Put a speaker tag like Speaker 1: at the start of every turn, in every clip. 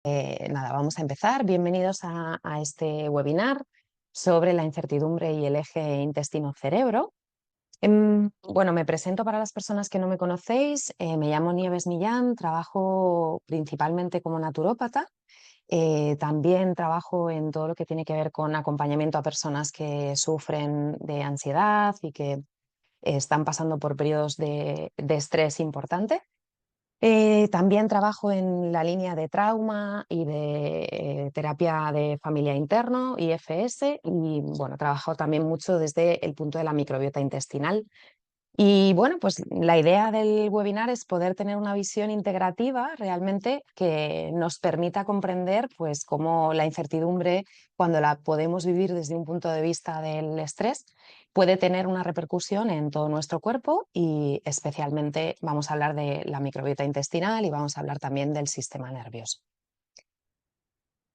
Speaker 1: Nada, vamos a empezar. Bienvenidos a este webinar sobre la incertidumbre y el eje intestino-cerebro. Bueno, me presento para las personas que no me conocéis. Me llamo Nieves Millán, trabajo principalmente como naturópata. También trabajo en todo lo que tiene que ver con acompañamiento a personas que sufren de ansiedad y que están pasando por periodos de estrés importante. También trabajo en la línea de trauma y de terapia de familia interno, IFS, y bueno, trabajo también mucho desde el punto de la microbiota intestinal. Y bueno, pues la idea del webinar es poder tener una visión integrativa realmente que nos permita comprender pues cómo la incertidumbre, cuando la podemos vivir desde un punto de vista del estrés, puede tener una repercusión en todo nuestro cuerpo y especialmente vamos a hablar de la microbiota intestinal y vamos a hablar también del sistema nervioso.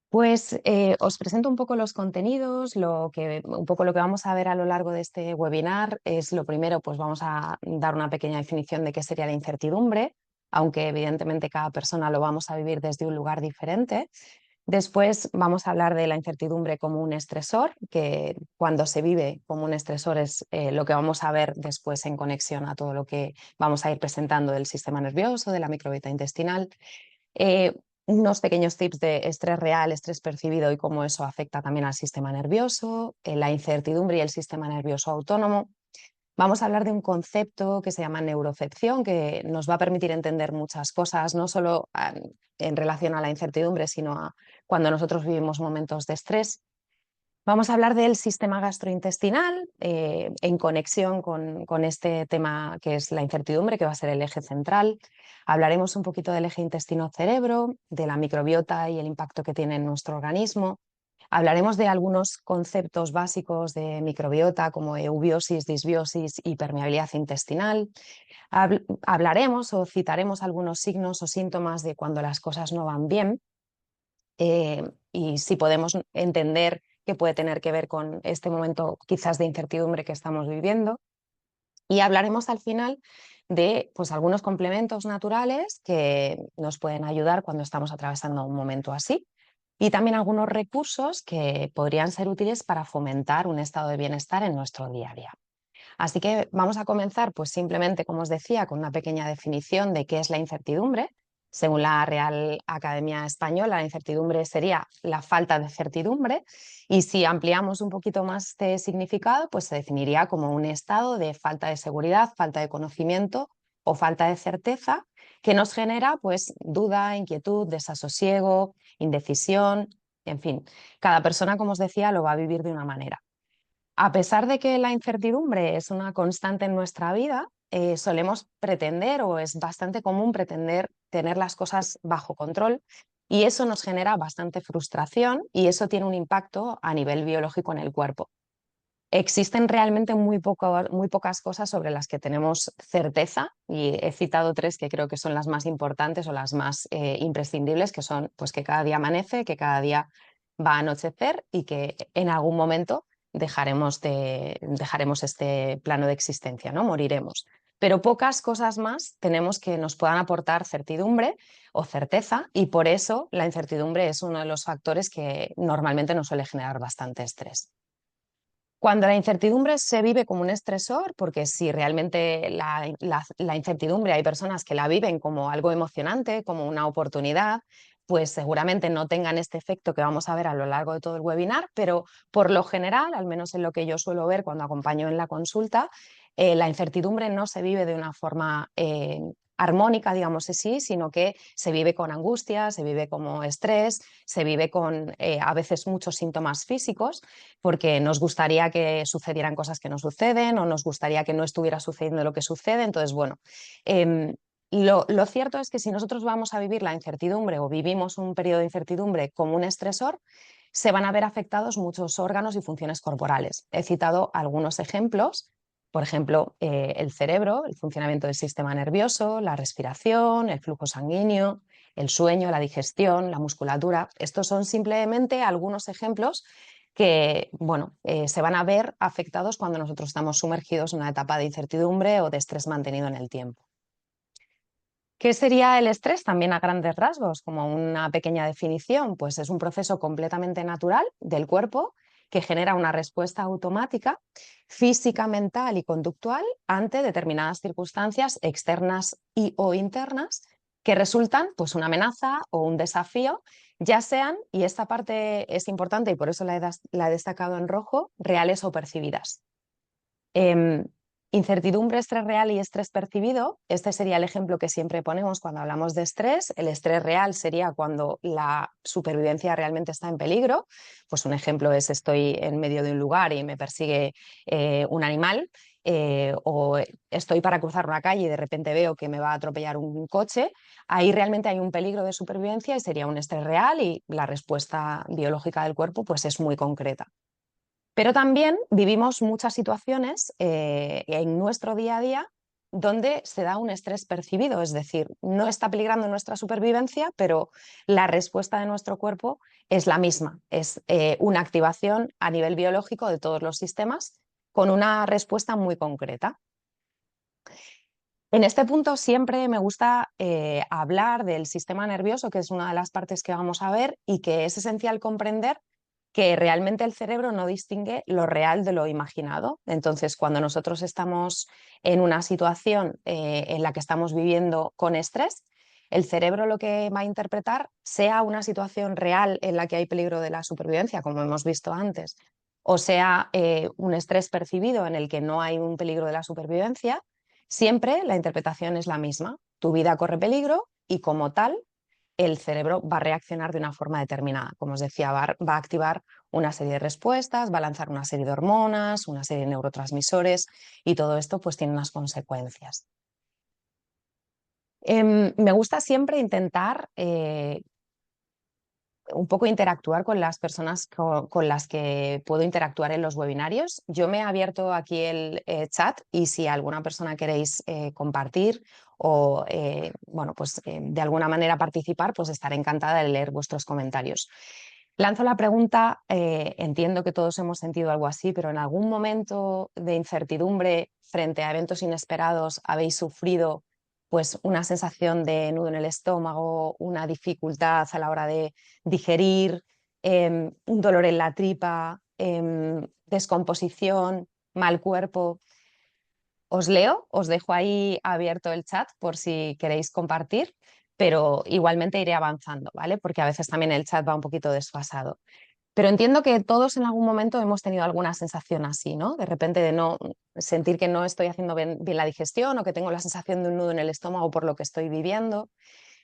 Speaker 1: Pues os presento un poco los contenidos, un poco lo que vamos a ver a lo largo de este webinar es lo primero, pues vamos a dar una pequeña definición de qué sería la incertidumbre, aunque evidentemente cada persona lo vamos a vivir desde un lugar diferente. Después vamos a hablar de la incertidumbre como un estresor, que cuando se vive como un estresor es lo que vamos a ver después en conexión a todo lo que vamos a ir presentando del sistema nervioso, de la microbiota intestinal. Eh, Unos pequeños tips de estrés real, estrés percibido y cómo eso afecta también al sistema nervioso, la incertidumbre y el sistema nervioso autónomo. Vamos a hablar de un concepto que se llama neurocepción, que nos va a permitir entender muchas cosas, no solo en relación a la incertidumbre, sino a cuando nosotros vivimos momentos de estrés. Vamos a hablar del sistema gastrointestinal en conexión con este tema que es la incertidumbre, que va a ser el eje central. Hablaremos un poquito del eje intestino-cerebro, de la microbiota y el impacto que tiene en nuestro organismo. Hablaremos de algunos conceptos básicos de microbiota como eubiosis, disbiosis y permeabilidad intestinal. Hablaremos o citaremos algunos signos o síntomas de cuando las cosas no van bien y si podemos entender qué puede tener que ver con este momento quizás de incertidumbre que estamos viviendo. Y hablaremos al final de pues, algunos complementos naturales que nos pueden ayudar cuando estamos atravesando un momento así y también algunos recursos que podrían ser útiles para fomentar un estado de bienestar en nuestro día a día. Así que vamos a comenzar, pues simplemente, como os decía, con una pequeña definición de qué es la incertidumbre. Según la Real Academia Española, la incertidumbre sería la falta de certidumbre y si ampliamos un poquito más este significado, pues se definiría como un estado de falta de seguridad, falta de conocimiento o falta de certeza que nos genera pues duda, inquietud, desasosiego, indecisión, en fin, cada persona, como os decía, lo va a vivir de una manera. A pesar de que la incertidumbre es una constante en nuestra vida, solemos pretender o es bastante común pretender tener las cosas bajo control y eso nos genera bastante frustración y eso tiene un impacto a nivel biológico en el cuerpo. Existen realmente muy pocas cosas sobre las que tenemos certeza y he citado tres que creo que son las más importantes o las más imprescindibles, que son pues, que cada día amanece, que cada día va a anochecer y que en algún momento dejaremos este plano de existencia, ¿no? Moriremos. Pero pocas cosas más tenemos que nos puedan aportar certidumbre o certeza y por eso la incertidumbre es uno de los factores que normalmente nos suele generar bastante estrés. Cuando la incertidumbre se vive como un estresor, porque si realmente la incertidumbre hay personas que la viven como algo emocionante, como una oportunidad, pues seguramente no tengan este efecto que vamos a ver a lo largo de todo el webinar, pero por lo general, al menos en lo que yo suelo ver cuando acompaño en la consulta, la incertidumbre no se vive de una forma armónica, digamos así, sino que se vive con angustia, se vive como estrés, se vive con a veces muchos síntomas físicos porque nos gustaría que sucedieran cosas que no suceden o nos gustaría que no estuviera sucediendo lo que sucede. Entonces, bueno, eh, lo cierto es que si nosotros vamos a vivir la incertidumbre o vivimos un periodo de incertidumbre como un estresor, se van a ver afectados muchos órganos y funciones corporales. He citado algunos ejemplos, por ejemplo, el cerebro, el funcionamiento del sistema nervioso, la respiración, el flujo sanguíneo, el sueño, la digestión, la musculatura. Estos son simplemente algunos ejemplos que bueno, se van a ver afectados cuando nosotros estamos sumergidos en una etapa de incertidumbre o de estrés mantenido en el tiempo. ¿Qué sería el estrés? También a grandes rasgos, como una pequeña definición, pues es un proceso completamente natural del cuerpo que genera una respuesta automática, física, mental y conductual ante determinadas circunstancias externas y o internas que resultan pues una amenaza o un desafío, ya sean, y esta parte es importante y por eso la he destacado en rojo, reales o percibidas. Em, Incertidumbre, estrés real y estrés percibido. Este sería el ejemplo que siempre ponemos cuando hablamos de estrés. El estrés real sería cuando la supervivencia realmente está en peligro. Pues un ejemplo es estoy en medio de un lugar y me persigue un animal. O estoy para cruzar una calle y de repente veo que me va a atropellar un coche. Ahí realmente hay un peligro de supervivencia y sería un estrés real y la respuesta biológica del cuerpo pues es muy concreta. Pero también vivimos muchas situaciones en nuestro día a día donde se da un estrés percibido, es decir, no está peligrando nuestra supervivencia, pero la respuesta de nuestro cuerpo es la misma, es una activación a nivel biológico de todos los sistemas con una respuesta muy concreta. En este punto siempre me gusta hablar del sistema nervioso, que es una de las partes que vamos a ver y que es esencial comprender que realmente el cerebro no distingue lo real de lo imaginado. Entonces, cuando nosotros estamos en una situación en la que estamos viviendo con estrés, el cerebro lo que va a interpretar, sea una situación real en la que hay peligro de la supervivencia, como hemos visto antes, o sea un estrés percibido en el que no hay un peligro de la supervivencia, siempre la interpretación es la misma. Tu vida corre peligro y como tal el cerebro va a reaccionar de una forma determinada. Como os decía, va a activar una serie de respuestas, va a lanzar una serie de hormonas, una serie de neurotransmisores y todo esto pues tiene unas consecuencias. Me gusta siempre intentar un poco interactuar con las personas con las que puedo interactuar en los webinarios. Yo me he abierto aquí el chat y si alguna persona queréis compartir o bueno, pues, de alguna manera participar, pues estaré encantada de leer vuestros comentarios. Lanzo la pregunta, entiendo que todos hemos sentido algo así, pero ¿en algún momento de incertidumbre frente a eventos inesperados habéis sufrido pues una sensación de nudo en el estómago, una dificultad a la hora de digerir, un dolor en la tripa, descomposición, mal cuerpo? Os leo, os dejo ahí abierto el chat por si queréis compartir, pero igualmente iré avanzando, ¿vale? Porque a veces también el chat va un poquito desfasado. Pero entiendo que todos en algún momento hemos tenido alguna sensación así, ¿no? De repente de no sentir que no estoy haciendo bien la digestión o que tengo la sensación de un nudo en el estómago por lo que estoy viviendo.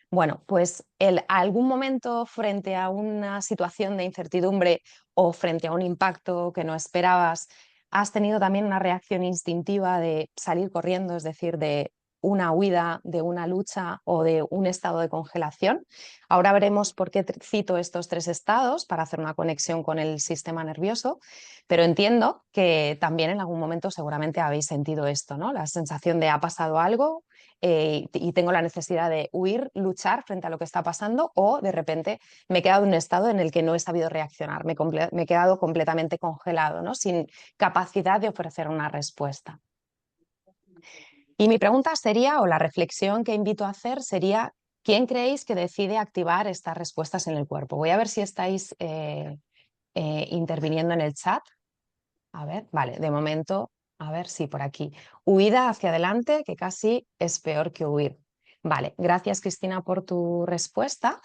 Speaker 1: Bueno, pues algún momento frente a una situación de incertidumbre o frente a un impacto que no esperabas, has tenido también una reacción instintiva de salir corriendo, es decir, de una huida, de una lucha o de un estado de congelación. Ahora veremos por qué cito estos tres estados para hacer una conexión con el sistema nervioso, pero entiendo que también en algún momento seguramente habéis sentido esto, ¿no? La sensación de ha pasado algo y tengo la necesidad de huir, luchar frente a lo que está pasando o de repente me he quedado en un estado en el que no he sabido reaccionar, me he quedado completamente congelado, ¿no? Sin capacidad de ofrecer una respuesta. Y mi pregunta sería, o la reflexión que invito a hacer sería, ¿quién creéis que decide activar estas respuestas en el cuerpo? Voy a ver si estáis interviniendo en el chat. A ver, vale, de momento, a ver si por aquí. Huida hacia adelante, que casi es peor que huir. Vale, gracias Cristina por tu respuesta.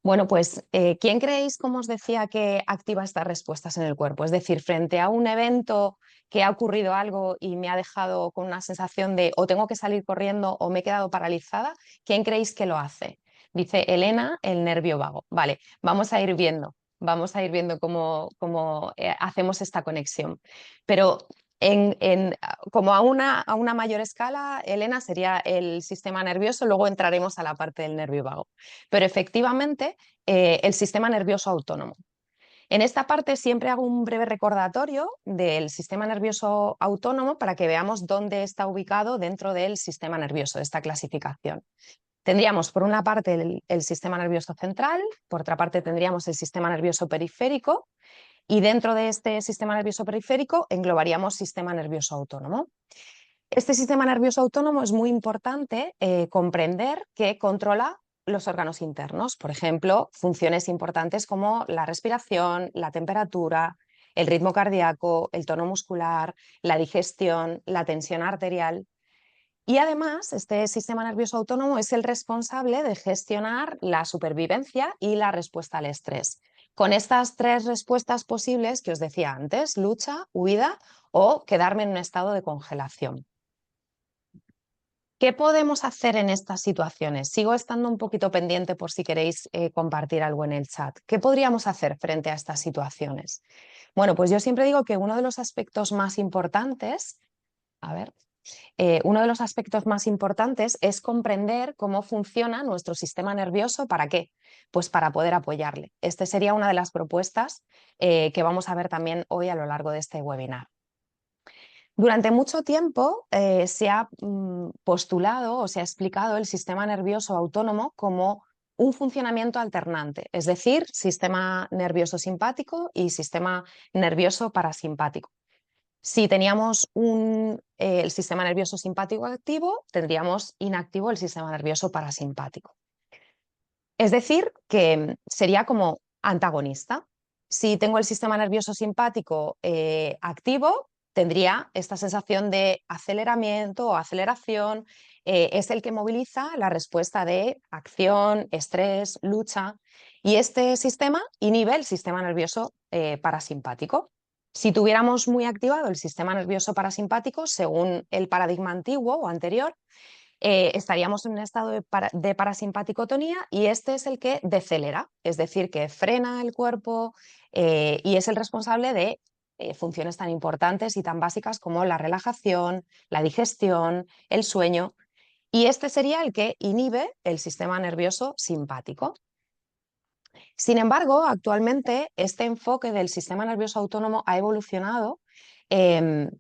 Speaker 1: Bueno, pues, ¿quién creéis, como os decía, que activa estas respuestas en el cuerpo? Es decir, frente a un evento que ha ocurrido algo y me ha dejado con una sensación de o tengo que salir corriendo o me he quedado paralizada, ¿quién creéis que lo hace? Dice Elena, el nervio vago. Vale, vamos a ir viendo cómo hacemos esta conexión. Pero como a una mayor escala, Elena, sería el sistema nervioso, luego entraremos a la parte del nervio vago. Pero efectivamente, el sistema nervioso autónomo. En esta parte siempre hago un breve recordatorio del sistema nervioso autónomo para que veamos dónde está ubicado dentro del sistema nervioso, de esta clasificación. Tendríamos por una parte el sistema nervioso central, por otra parte tendríamos el sistema nervioso periférico y dentro de este sistema nervioso periférico englobaríamos sistema nervioso autónomo. Este sistema nervioso autónomo es muy importante comprender que controla los órganos internos, por ejemplo, funciones importantes como la respiración, la temperatura, el ritmo cardíaco, el tono muscular, la digestión, la tensión arterial. Y además, este sistema nervioso autónomo es el responsable de gestionar la supervivencia y la respuesta al estrés. Con estas tres respuestas posibles que os decía antes, lucha, huida o quedarme en un estado de congelación. ¿Qué podemos hacer en estas situaciones? Sigo estando un poquito pendiente por si queréis compartir algo en el chat. ¿Qué podríamos hacer frente a estas situaciones? Bueno, pues yo siempre digo que uno de los aspectos más importantes, a ver, uno de los aspectos más importantes es comprender cómo funciona nuestro sistema nervioso. ¿Para qué? Pues para poder apoyarle. Esta sería una de las propuestas que vamos a ver también hoy a lo largo de este webinar. Durante mucho tiempo se ha postulado o se ha explicado el sistema nervioso autónomo como un funcionamiento alternante, es decir, sistema nervioso simpático y sistema nervioso parasimpático. Si teníamos el sistema nervioso simpático activo, tendríamos inactivo el sistema nervioso parasimpático. Es decir, que sería como antagonista. Si tengo el sistema nervioso simpático activo, tendría esta sensación de aceleramiento o aceleración, es el que moviliza la respuesta de acción, estrés, lucha, y este sistema inhibe el sistema nervioso parasimpático. Si tuviéramos muy activado el sistema nervioso parasimpático, según el paradigma antiguo o anterior, estaríamos en un estado de parasimpaticotonía y este es el que decelera, es decir, que frena el cuerpo y es el responsable de funciones tan importantes y tan básicas como la relajación, la digestión, el sueño, y este sería el que inhibe el sistema nervioso simpático. Sin embargo, actualmente este enfoque del sistema nervioso autónomo ha evolucionado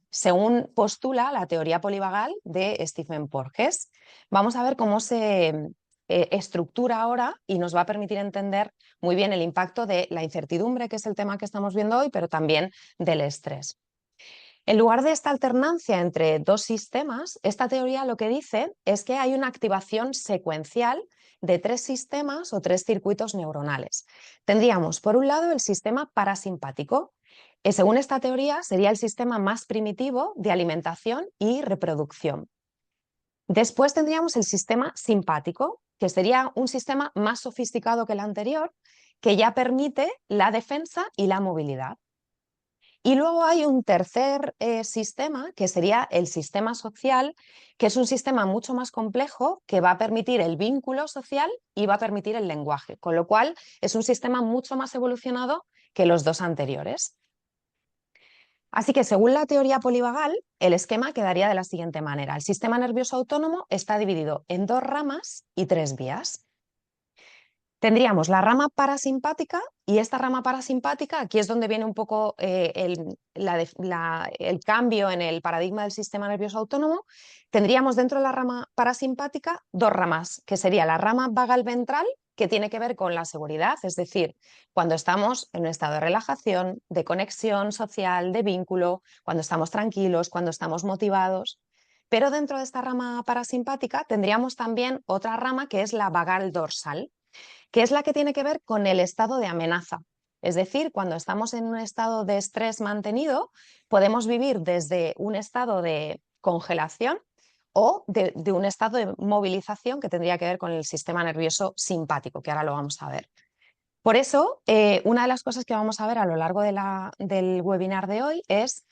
Speaker 1: según postula la teoría polivagal de Stephen Porges. Vamos a ver cómo se estructura ahora y nos va a permitir entender muy bien el impacto de la incertidumbre, que es el tema que estamos viendo hoy, pero también del estrés. En lugar de esta alternancia entre dos sistemas, esta teoría lo que dice es que hay una activación secuencial de tres sistemas o tres circuitos neuronales. Tendríamos, por un lado, el sistema parasimpático. Según esta teoría, sería el sistema más primitivo de alimentación y reproducción. Después tendríamos el sistema simpático, que sería un sistema más sofisticado que el anterior, que ya permite la defensa y la movilidad. Y luego hay un tercer sistema, que sería el sistema social, que es un sistema mucho más complejo que va a permitir el vínculo social y va a permitir el lenguaje, con lo cual es un sistema mucho más evolucionado que los dos anteriores. Así que según la teoría polivagal, el esquema quedaría de la siguiente manera. El sistema nervioso autónomo está dividido en dos ramas y tres vías. Tendríamos la rama parasimpática y esta rama parasimpática, aquí es donde viene un poco el cambio en el paradigma del sistema nervioso autónomo. Tendríamos dentro de la rama parasimpática dos ramas, que sería la rama vagal ventral, que tiene que ver con la seguridad, es decir, cuando estamos en un estado de relajación, de conexión social, de vínculo, cuando estamos tranquilos, cuando estamos motivados. Pero dentro de esta rama parasimpática tendríamos también otra rama que es la vagal dorsal, que es la que tiene que ver con el estado de amenaza. Es decir, cuando estamos en un estado de estrés mantenido, podemos vivir desde un estado de congelación o de un estado de movilización que tendría que ver con el sistema nervioso simpático, que ahora lo vamos a ver. Por eso, una de las cosas que vamos a ver a lo largo del webinar de hoy es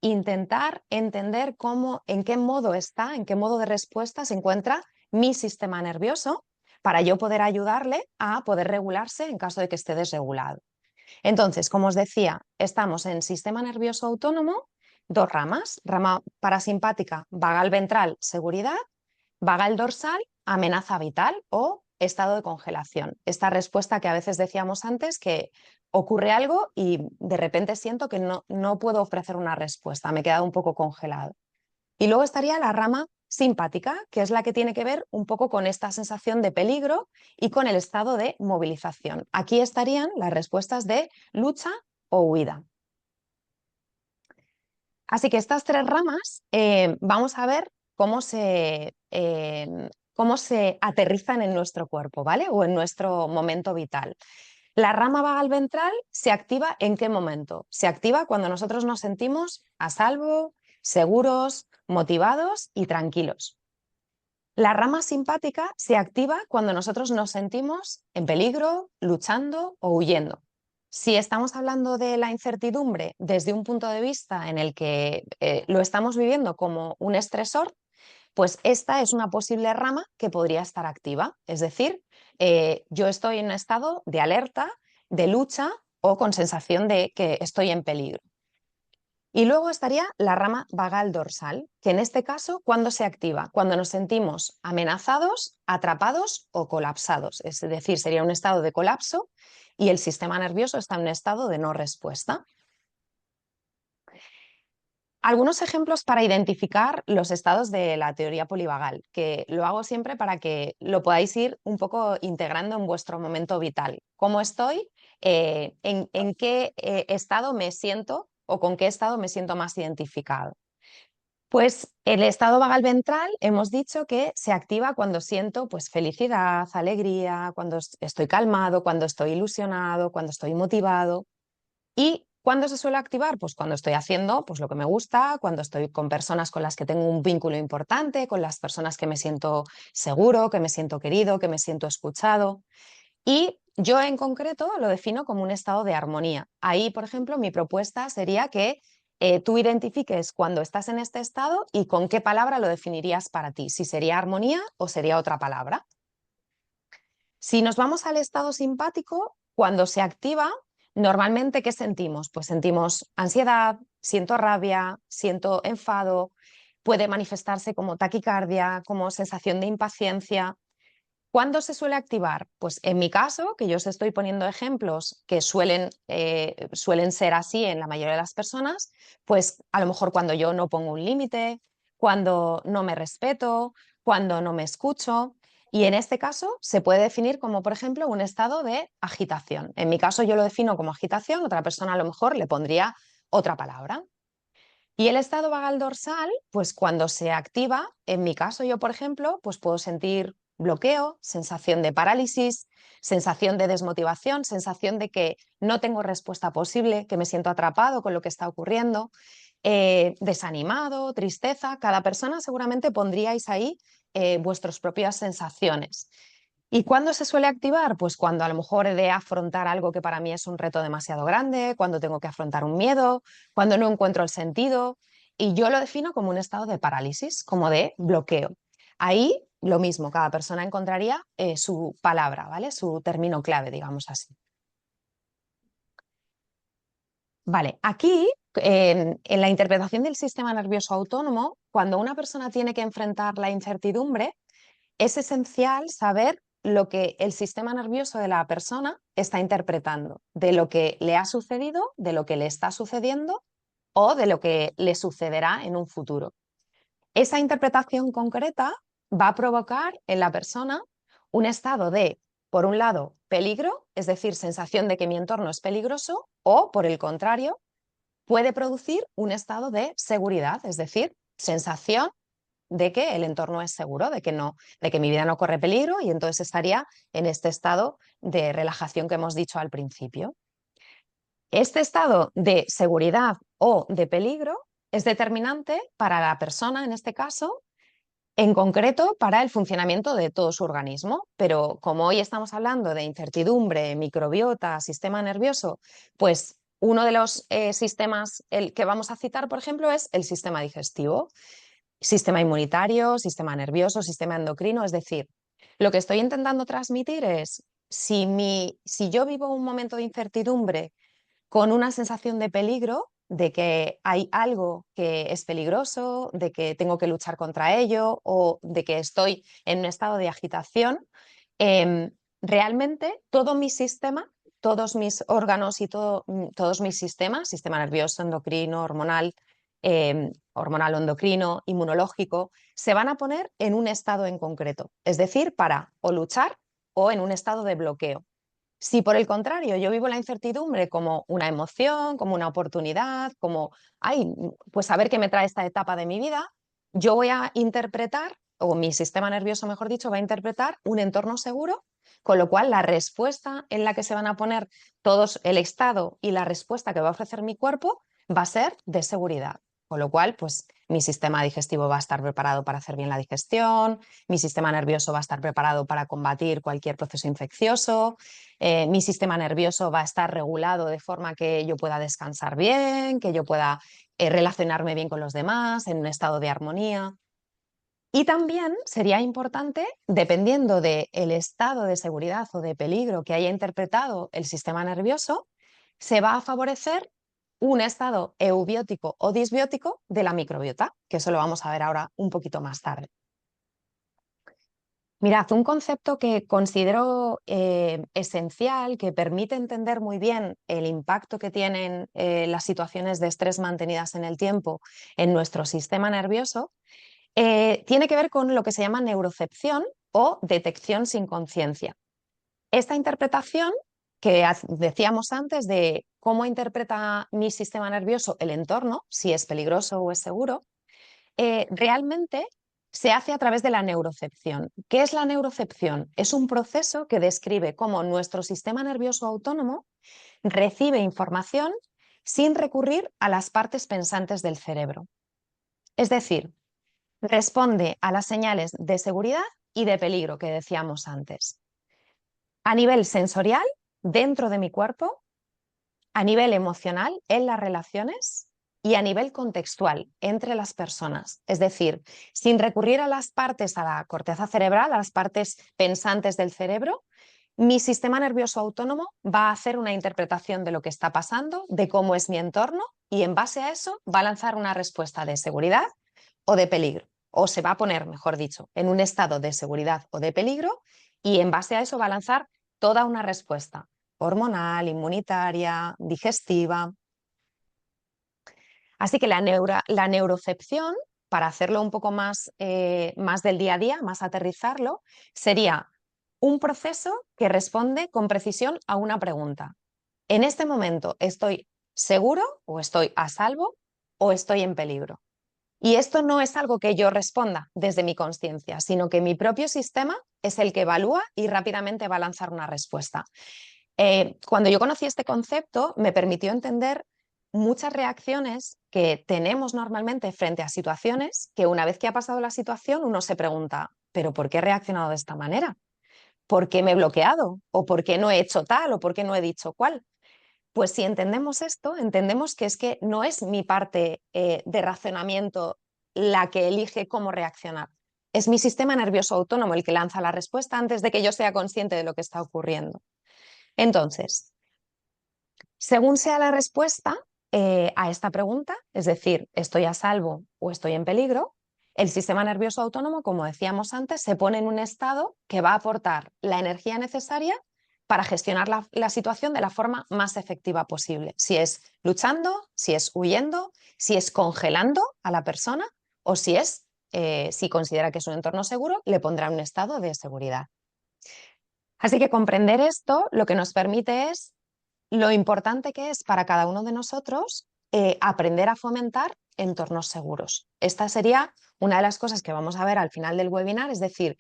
Speaker 1: intentar entender en qué modo está, en qué modo de respuesta se encuentra mi sistema nervioso para yo poder ayudarle a poder regularse en caso de que esté desregulado. Entonces, como os decía, estamos en sistema nervioso autónomo, dos ramas, rama parasimpática, vagal ventral, seguridad, vagal dorsal, amenaza vital o estado de congelación. Esta respuesta que a veces decíamos antes, que ocurre algo y de repente siento que no puedo ofrecer una respuesta, me he quedado un poco congelado. Y luego estaría la rama simpática, que es la que tiene que ver un poco con esta sensación de peligro y con el estado de movilización. Aquí estarían las respuestas de lucha o huida. Así que estas tres ramas vamos a ver cómo se aterrizan en nuestro cuerpo, ¿vale? O en nuestro momento vital. La rama vagal ventral se activa ¿en qué momento? Se activa cuando nosotros nos sentimos a salvo, seguros, motivados y tranquilos. La rama simpática se activa cuando nosotros nos sentimos en peligro, luchando o huyendo. Si estamos hablando de la incertidumbre desde un punto de vista en el que lo estamos viviendo como un estresor, pues esta es una posible rama que podría estar activa. Es decir, yo estoy en un estado de alerta, de lucha o con sensación de que estoy en peligro. Y luego estaría la rama vagal dorsal, que en este caso, ¿cuándo se activa? Cuando nos sentimos amenazados, atrapados o colapsados. Es decir, sería un estado de colapso y el sistema nervioso está en un estado de no respuesta. Algunos ejemplos para identificar los estados de la teoría polivagal, que lo hago siempre para que lo podáis ir un poco integrando en vuestro momento vital. ¿Cómo estoy? ¿En qué estado me siento o con qué estado me siento más identificado? Pues el estado vagal ventral hemos dicho que se activa cuando siento pues, felicidad, alegría, cuando estoy calmado, cuando estoy ilusionado, cuando estoy motivado. ¿Y cuándo se suele activar? Pues cuando estoy haciendo pues, lo que me gusta, cuando estoy con personas con las que tengo un vínculo importante, con las personas que me siento seguro, que me siento querido, que me siento escuchado. Y yo en concreto lo defino como un estado de armonía. Ahí, por ejemplo, mi propuesta sería que tú identifiques cuando estás en este estado y con qué palabra lo definirías para ti, si sería armonía o sería otra palabra. Si nos vamos al estado simpático, cuando se activa, normalmente, ¿qué sentimos? Pues sentimos ansiedad, siento rabia, siento enfado, puede manifestarse como taquicardia, como sensación de impaciencia. ¿Cuándo se suele activar? Pues en mi caso, que yo os estoy poniendo ejemplos que suelen ser así en la mayoría de las personas, pues a lo mejor cuando yo no pongo un límite, cuando no me respeto, cuando no me escucho. Y en este caso se puede definir como, por ejemplo, un estado de agitación. En mi caso yo lo defino como agitación, otra persona a lo mejor le pondría otra palabra. Y el estado vagal dorsal, pues cuando se activa, en mi caso yo, por ejemplo, pues puedo sentir bloqueo, sensación de parálisis, sensación de desmotivación, sensación de que no tengo respuesta posible, que me siento atrapado con lo que está ocurriendo, desanimado, tristeza. Cada persona seguramente pondríais ahí vuestras propias sensaciones. ¿Y cuándo se suele activar? Pues cuando a lo mejor he de afrontar algo que para mí es un reto demasiado grande, cuando tengo que afrontar un miedo, cuando no encuentro el sentido. Y yo lo defino como un estado de parálisis, como de bloqueo. Ahí lo mismo, cada persona encontraría su palabra, ¿vale? Su término clave, digamos así. Vale, aquí en la interpretación del sistema nervioso autónomo, cuando una persona tiene que enfrentar la incertidumbre, es esencial saber lo que el sistema nervioso de la persona está interpretando, de lo que le ha sucedido, de lo que le está sucediendo o de lo que le sucederá en un futuro. Esa interpretación concreta va a provocar en la persona un estado de, por un lado, peligro, es decir, sensación de que mi entorno es peligroso, o, por el contrario, puede producir un estado de seguridad, es decir, sensación de que el entorno es seguro, de que no, de que mi vida no corre peligro y entonces estaría en este estado de relajación que hemos dicho al principio. Este estado de seguridad o de peligro es determinante para la persona, en este caso, en concreto para el funcionamiento de todo su organismo. Pero como hoy estamos hablando de incertidumbre, microbiota, sistema nervioso, pues uno de los sistemas el que vamos a citar, por ejemplo, es el sistema digestivo. Sistema inmunitario, sistema nervioso, sistema endocrino, es decir, lo que estoy intentando transmitir es, si yo vivo un momento de incertidumbre con una sensación de peligro, de que hay algo que es peligroso, de que tengo que luchar contra ello o de que estoy en un estado de agitación, realmente todo mi sistema, todos mis órganos y todos mis sistemas, sistema nervioso, endocrino, hormonal o endocrino, inmunológico, se van a poner en un estado en concreto, es decir, para o luchar o en un estado de bloqueo. Si por el contrario yo vivo la incertidumbre como una emoción, como una oportunidad, como, ay, pues a ver qué me trae esta etapa de mi vida, yo voy a interpretar, o mi sistema nervioso, mejor dicho, va a interpretar un entorno seguro, con lo cual la respuesta en la que se van a poner todos el estado y la respuesta que va a ofrecer mi cuerpo va a ser de seguridad. Con lo cual, pues mi sistema digestivo va a estar preparado para hacer bien la digestión, mi sistema nervioso va a estar preparado para combatir cualquier proceso infeccioso, mi sistema nervioso va a estar regulado de forma que yo pueda descansar bien, que yo pueda relacionarme bien con los demás, en un estado de armonía. Y también sería importante, dependiendo del estado de seguridad o de peligro que haya interpretado el sistema nervioso, se va a favorecer un estado eubiótico o disbiótico de la microbiota, que eso lo vamos a ver ahora un poquito más tarde. Mirad, un concepto que considero esencial, que permite entender muy bien el impacto que tienen las situaciones de estrés mantenidas en el tiempo en nuestro sistema nervioso, tiene que ver con lo que se llama neurocepción o detección sin conciencia. Esta interpretación que decíamos antes de cómo interpreta mi sistema nervioso el entorno, si es peligroso o es seguro, realmente se hace a través de la neurocepción. ¿Qué es la neurocepción? Es un proceso que describe cómo nuestro sistema nervioso autónomo recibe información sin recurrir a las partes pensantes del cerebro. Es decir, responde a las señales de seguridad y de peligro que decíamos antes. A nivel sensorial, dentro de mi cuerpo, a nivel emocional, en las relaciones, y a nivel contextual, entre las personas. Es decir, sin recurrir a las partes, a la corteza cerebral, a las partes pensantes del cerebro, mi sistema nervioso autónomo va a hacer una interpretación de lo que está pasando, de cómo es mi entorno, y en base a eso va a lanzar una respuesta de seguridad o de peligro. O se va a poner, mejor dicho, en un estado de seguridad o de peligro, y en base a eso va a lanzar toda una respuesta hormonal, inmunitaria, digestiva. Así que la neurocepción, para hacerlo un poco más, más del día a día, más aterrizarlo, sería un proceso que responde con precisión a una pregunta. En este momento, ¿estoy seguro o estoy a salvo o estoy en peligro? Y esto no es algo que yo responda desde mi conciencia, sino que mi propio sistema es el que evalúa y rápidamente va a lanzar una respuesta. Cuando yo conocí este concepto, me permitió entender muchas reacciones que tenemos normalmente frente a situaciones que una vez que ha pasado la situación uno se pregunta, ¿pero por qué he reaccionado de esta manera? ¿Por qué me he bloqueado? ¿O por qué no he hecho tal? ¿O por qué no he dicho cual? Pues si entendemos esto, entendemos que es que no es mi parte de razonamiento la que elige cómo reaccionar. Es mi sistema nervioso autónomo el que lanza la respuesta antes de que yo sea consciente de lo que está ocurriendo. Entonces, según sea la respuesta a esta pregunta, es decir, ¿estoy a salvo o estoy en peligro?, el sistema nervioso autónomo, como decíamos antes, se pone en un estado que va a aportar la energía necesaria para gestionar la situación de la forma más efectiva posible. Si es luchando, si es huyendo, si es congelando a la persona o si es, si considera que es un entorno seguro, le pondrá un estado de seguridad. Así que comprender esto lo que nos permite es lo importante que es para cada uno de nosotros aprender a fomentar entornos seguros. Esta sería una de las cosas que vamos a ver al final del webinar, es decir,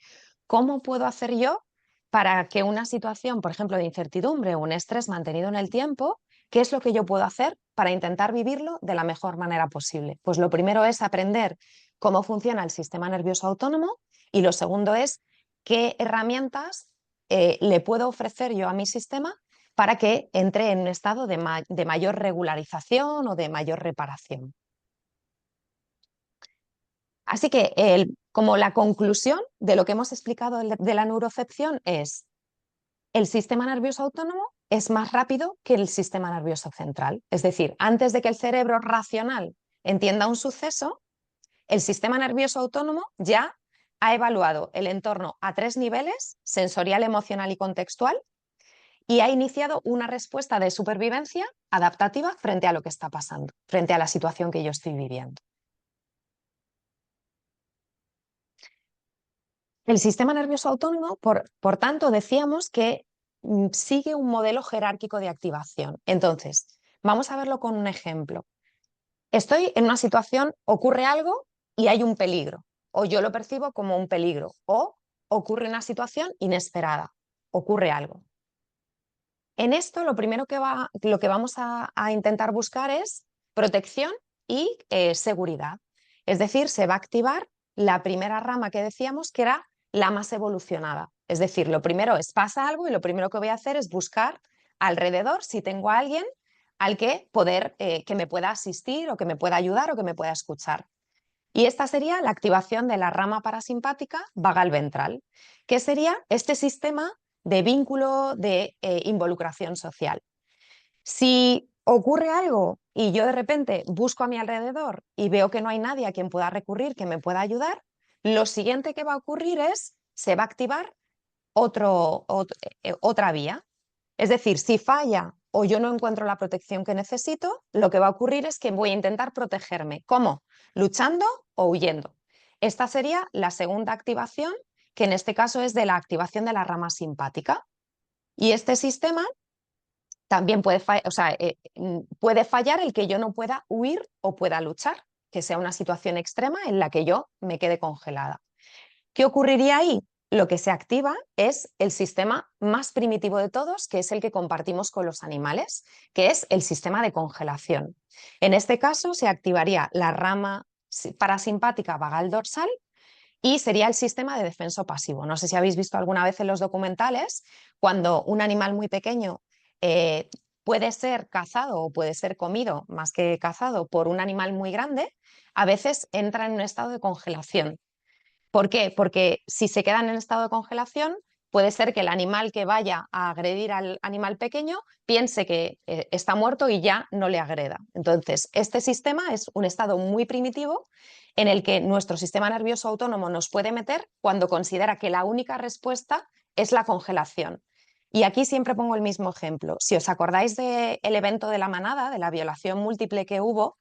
Speaker 1: ¿cómo puedo hacer yo para que una situación, por ejemplo, de incertidumbre o un estrés mantenido en el tiempo, qué es lo que yo puedo hacer para intentar vivirlo de la mejor manera posible? Pues lo primero es aprender cómo funciona el sistema nervioso autónomo y lo segundo es qué herramientas le puedo ofrecer yo a mi sistema para que entre en un estado de mayor regularización o de mayor reparación. Así que como la conclusión de lo que hemos explicado de la neurocepción es: el sistema nervioso autónomo es más rápido que el sistema nervioso central. Es decir, antes de que el cerebro racional entienda un suceso, el sistema nervioso autónomo ya ha evaluado el entorno a 3 niveles: sensorial, emocional y contextual, y ha iniciado una respuesta de supervivencia adaptativa frente a lo que está pasando, frente a la situación que yo estoy viviendo. El sistema nervioso autónomo, por tanto, decíamos que sigue un modelo jerárquico de activación. Entonces, vamos a verlo con un ejemplo. Estoy en una situación, ocurre algo y hay un peligro, o yo lo percibo como un peligro, o ocurre una situación inesperada, ocurre algo. En esto lo primero lo que vamos a intentar buscar es protección y seguridad. Es decir, se va a activar la primera rama que decíamos que era la más evolucionada. Es decir, lo primero es pasa algo y lo primero que voy a hacer es buscar alrededor si tengo a alguien al que poder que me pueda asistir o que me pueda ayudar o que me pueda escuchar. Y esta sería la activación de la rama parasimpática vagal ventral, que sería este sistema de vínculo de involucración social. Si ocurre algo y yo de repente busco a mi alrededor y veo que no hay nadie a quien pueda recurrir, que me pueda ayudar, lo siguiente que va a ocurrir es, se va a activar otra vía. Es decir, si falla o yo no encuentro la protección que necesito, lo que va a ocurrir es que voy a intentar protegerme. ¿Cómo? Luchando o huyendo. Esta sería la segunda activación, que en este caso es de la activación de la rama simpática. Y este sistema también puede fallar el que yo no pueda huir o pueda luchar, que sea una situación extrema en la que yo me quede congelada. ¿Qué ocurriría ahí? Lo que se activa es el sistema más primitivo de todos, que es el que compartimos con los animales, que es el sistema de congelación. En este caso se activaría la rama parasimpática vagal dorsal y sería el sistema de defenso pasivo. No sé si habéis visto alguna vez en los documentales cuando un animal muy pequeño eh, puede ser cazado o puede ser comido, más que cazado, por un animal muy grande, a veces entra en un estado de congelación. ¿Por qué? Porque si se quedan en estado de congelación, puede ser que el animal que vaya a agredir al animal pequeño piense que está muerto y ya no le agreda. Entonces, este sistema es un estado muy primitivo en el que nuestro sistema nervioso autónomo nos puede meter cuando considera que la única respuesta es la congelación. Y aquí siempre pongo el mismo ejemplo. Si os acordáis del evento de la manada, de la violación múltiple que hubo,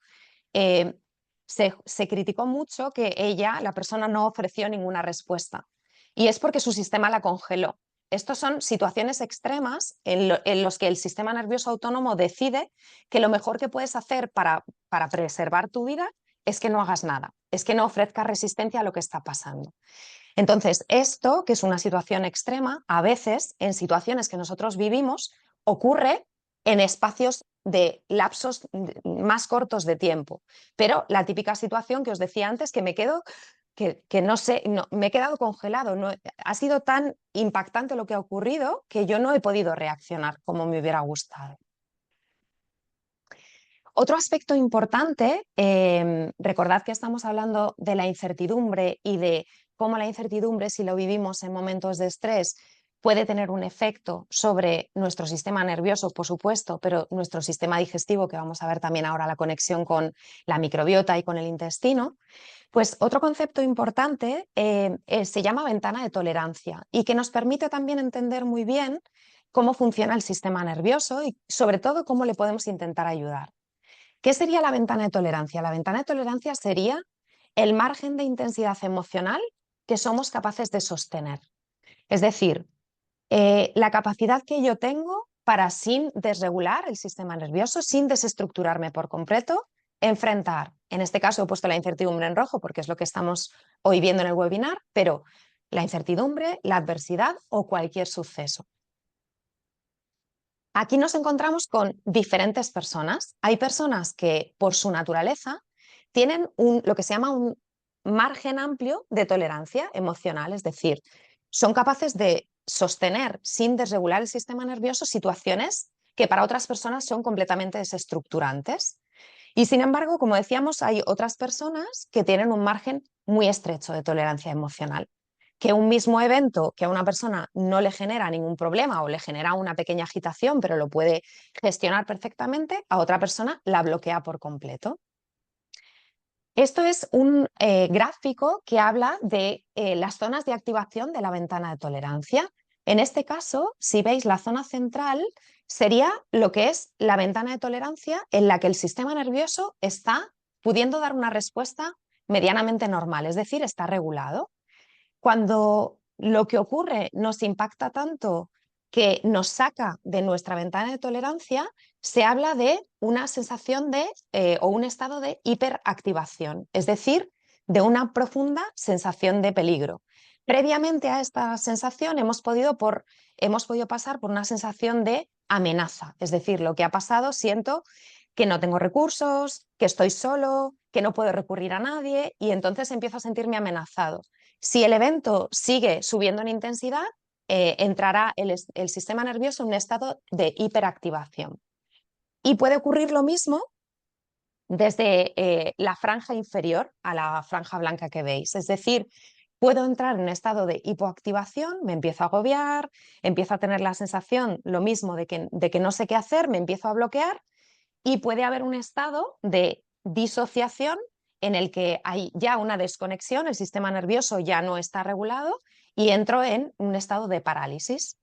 Speaker 1: eh, se criticó mucho que ella, la persona, no ofreció ninguna respuesta. Y es porque su sistema la congeló. Estas son situaciones extremas en los que el sistema nervioso autónomo decide que lo mejor que puedes hacer para preservar tu vida es que no hagas nada, es que no ofrezcas resistencia a lo que está pasando. Entonces, esto, que es una situación extrema, a veces en situaciones que nosotros vivimos, ocurre en espacios de lapsos más cortos de tiempo. Pero la típica situación que os decía antes, que me quedo, que no sé, no, me he quedado congelado. No, ha sido tan impactante lo que ha ocurrido que yo no he podido reaccionar como me hubiera gustado. Otro aspecto importante, recordad que estamos hablando de la incertidumbre y de cómo la incertidumbre, si lo vivimos en momentos de estrés, puede tener un efecto sobre nuestro sistema nervioso, por supuesto, pero nuestro sistema digestivo, que vamos a ver también ahora la conexión con la microbiota y con el intestino. Pues otro concepto importante se llama ventana de tolerancia y que nos permite también entender muy bien cómo funciona el sistema nervioso y sobre todo cómo le podemos intentar ayudar. ¿Qué sería la ventana de tolerancia? La ventana de tolerancia sería el margen de intensidad emocional que somos capaces de sostener. Es decir, la capacidad que yo tengo para, sin desregular el sistema nervioso, sin desestructurarme por completo, enfrentar, en este caso he puesto la incertidumbre en rojo porque es lo que estamos hoy viendo en el webinar, pero la incertidumbre, la adversidad o cualquier suceso. Aquí nos encontramos con diferentes personas. Hay personas que por su naturaleza tienen lo que se llama un margen amplio de tolerancia emocional, es decir, son capaces de sostener sin desregular el sistema nervioso situaciones que para otras personas son completamente desestructurantes. Y sin embargo, como decíamos, hay otras personas que tienen un margen muy estrecho de tolerancia emocional, que un mismo evento que a una persona no le genera ningún problema o le genera una pequeña agitación, pero lo puede gestionar perfectamente, a otra persona la bloquea por completo. Esto es un gráfico que habla de las zonas de activación de la ventana de tolerancia. En este caso, si veis la zona central, sería lo que es la ventana de tolerancia en la que el sistema nervioso está pudiendo dar una respuesta medianamente normal, es decir, está regulado. Cuando lo que ocurre nos impacta tanto que nos saca de nuestra ventana de tolerancia, se habla de una sensación de o un estado de hiperactivación, es decir, de una profunda sensación de peligro. Previamente a esta sensación hemos podido pasar por una sensación de amenaza, es decir, lo que ha pasado, siento que no tengo recursos, que estoy solo, que no puedo recurrir a nadie y entonces empiezo a sentirme amenazado. Si el evento sigue subiendo en intensidad, entrará el sistema nervioso en un estado de hiperactivación. Y puede ocurrir lo mismo desde la franja inferior a la franja blanca que veis. Es decir, puedo entrar en un estado de hipoactivación, me empiezo a agobiar, empiezo a tener la sensación, lo mismo, de que no sé qué hacer, me empiezo a bloquear y puede haber un estado de disociación en el que hay ya una desconexión, el sistema nervioso ya no está regulado y entro en un estado de parálisis.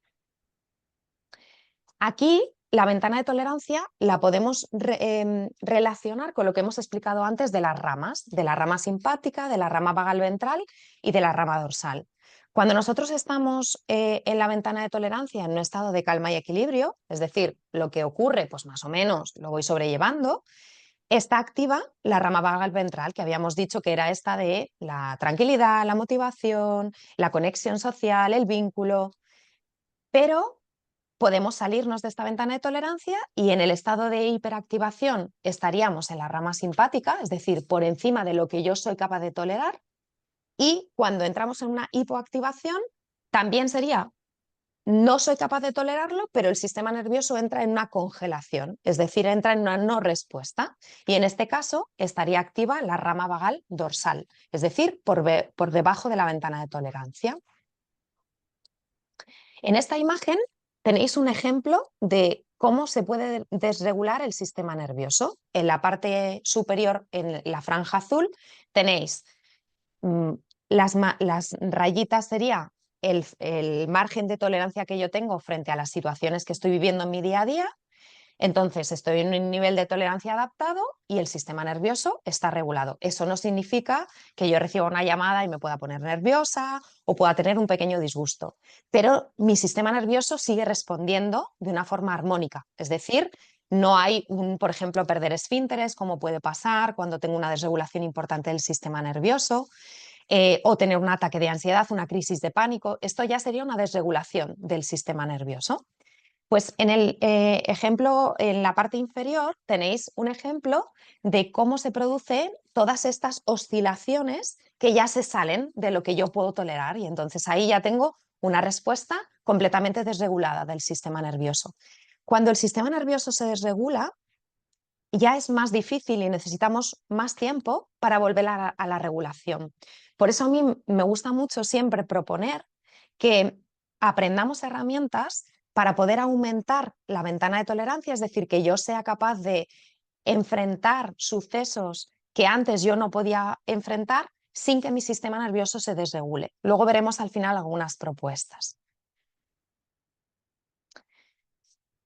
Speaker 1: Aquí la ventana de tolerancia la podemos relacionar con lo que hemos explicado antes de la rama simpática, de la rama vagal ventral y de la rama dorsal. Cuando nosotros estamos en la ventana de tolerancia en un estado de calma y equilibrio, es decir, lo que ocurre, pues más o menos lo voy sobrellevando, está activa la rama vagal ventral, que habíamos dicho que era esta de la tranquilidad, la motivación, la conexión social, el vínculo, pero podemos salirnos de esta ventana de tolerancia y en el estado de hiperactivación estaríamos en la rama simpática, es decir, por encima de lo que yo soy capaz de tolerar, y cuando entramos en una hipoactivación también sería no soy capaz de tolerarlo, pero el sistema nervioso entra en una congelación, es decir, entra en una no respuesta. Y en este caso estaría activa la rama vagal dorsal, es decir, por debajo de la ventana de tolerancia. En esta imagen tenéis un ejemplo de cómo se puede desregular el sistema nervioso. En la parte superior, en la franja azul, tenéis las rayitas sería el margen de tolerancia que yo tengo frente a las situaciones que estoy viviendo en mi día a día. Entonces estoy en un nivel de tolerancia adaptado y el sistema nervioso está regulado. Eso no significa que yo reciba una llamada y me pueda poner nerviosa o pueda tener un pequeño disgusto, pero mi sistema nervioso sigue respondiendo de una forma armónica, es decir, no hay, por ejemplo, perder esfínteres, como puede pasar cuando tengo una desregulación importante del sistema nervioso, o tener un ataque de ansiedad, una crisis de pánico. Esto ya sería una desregulación del sistema nervioso. Pues en el ejemplo, en la parte inferior, tenéis un ejemplo de cómo se producen todas estas oscilaciones que ya se salen de lo que yo puedo tolerar y entonces ahí ya tengo una respuesta completamente desregulada del sistema nervioso. Cuando el sistema nervioso se desregula, ya es más difícil y necesitamos más tiempo para volver a la regulación. Por eso a mí me gusta mucho siempre proponer que aprendamos herramientas para poder aumentar la ventana de tolerancia, es decir, que yo sea capaz de enfrentar sucesos que antes yo no podía enfrentar sin que mi sistema nervioso se desregule. Luego veremos al final algunas propuestas.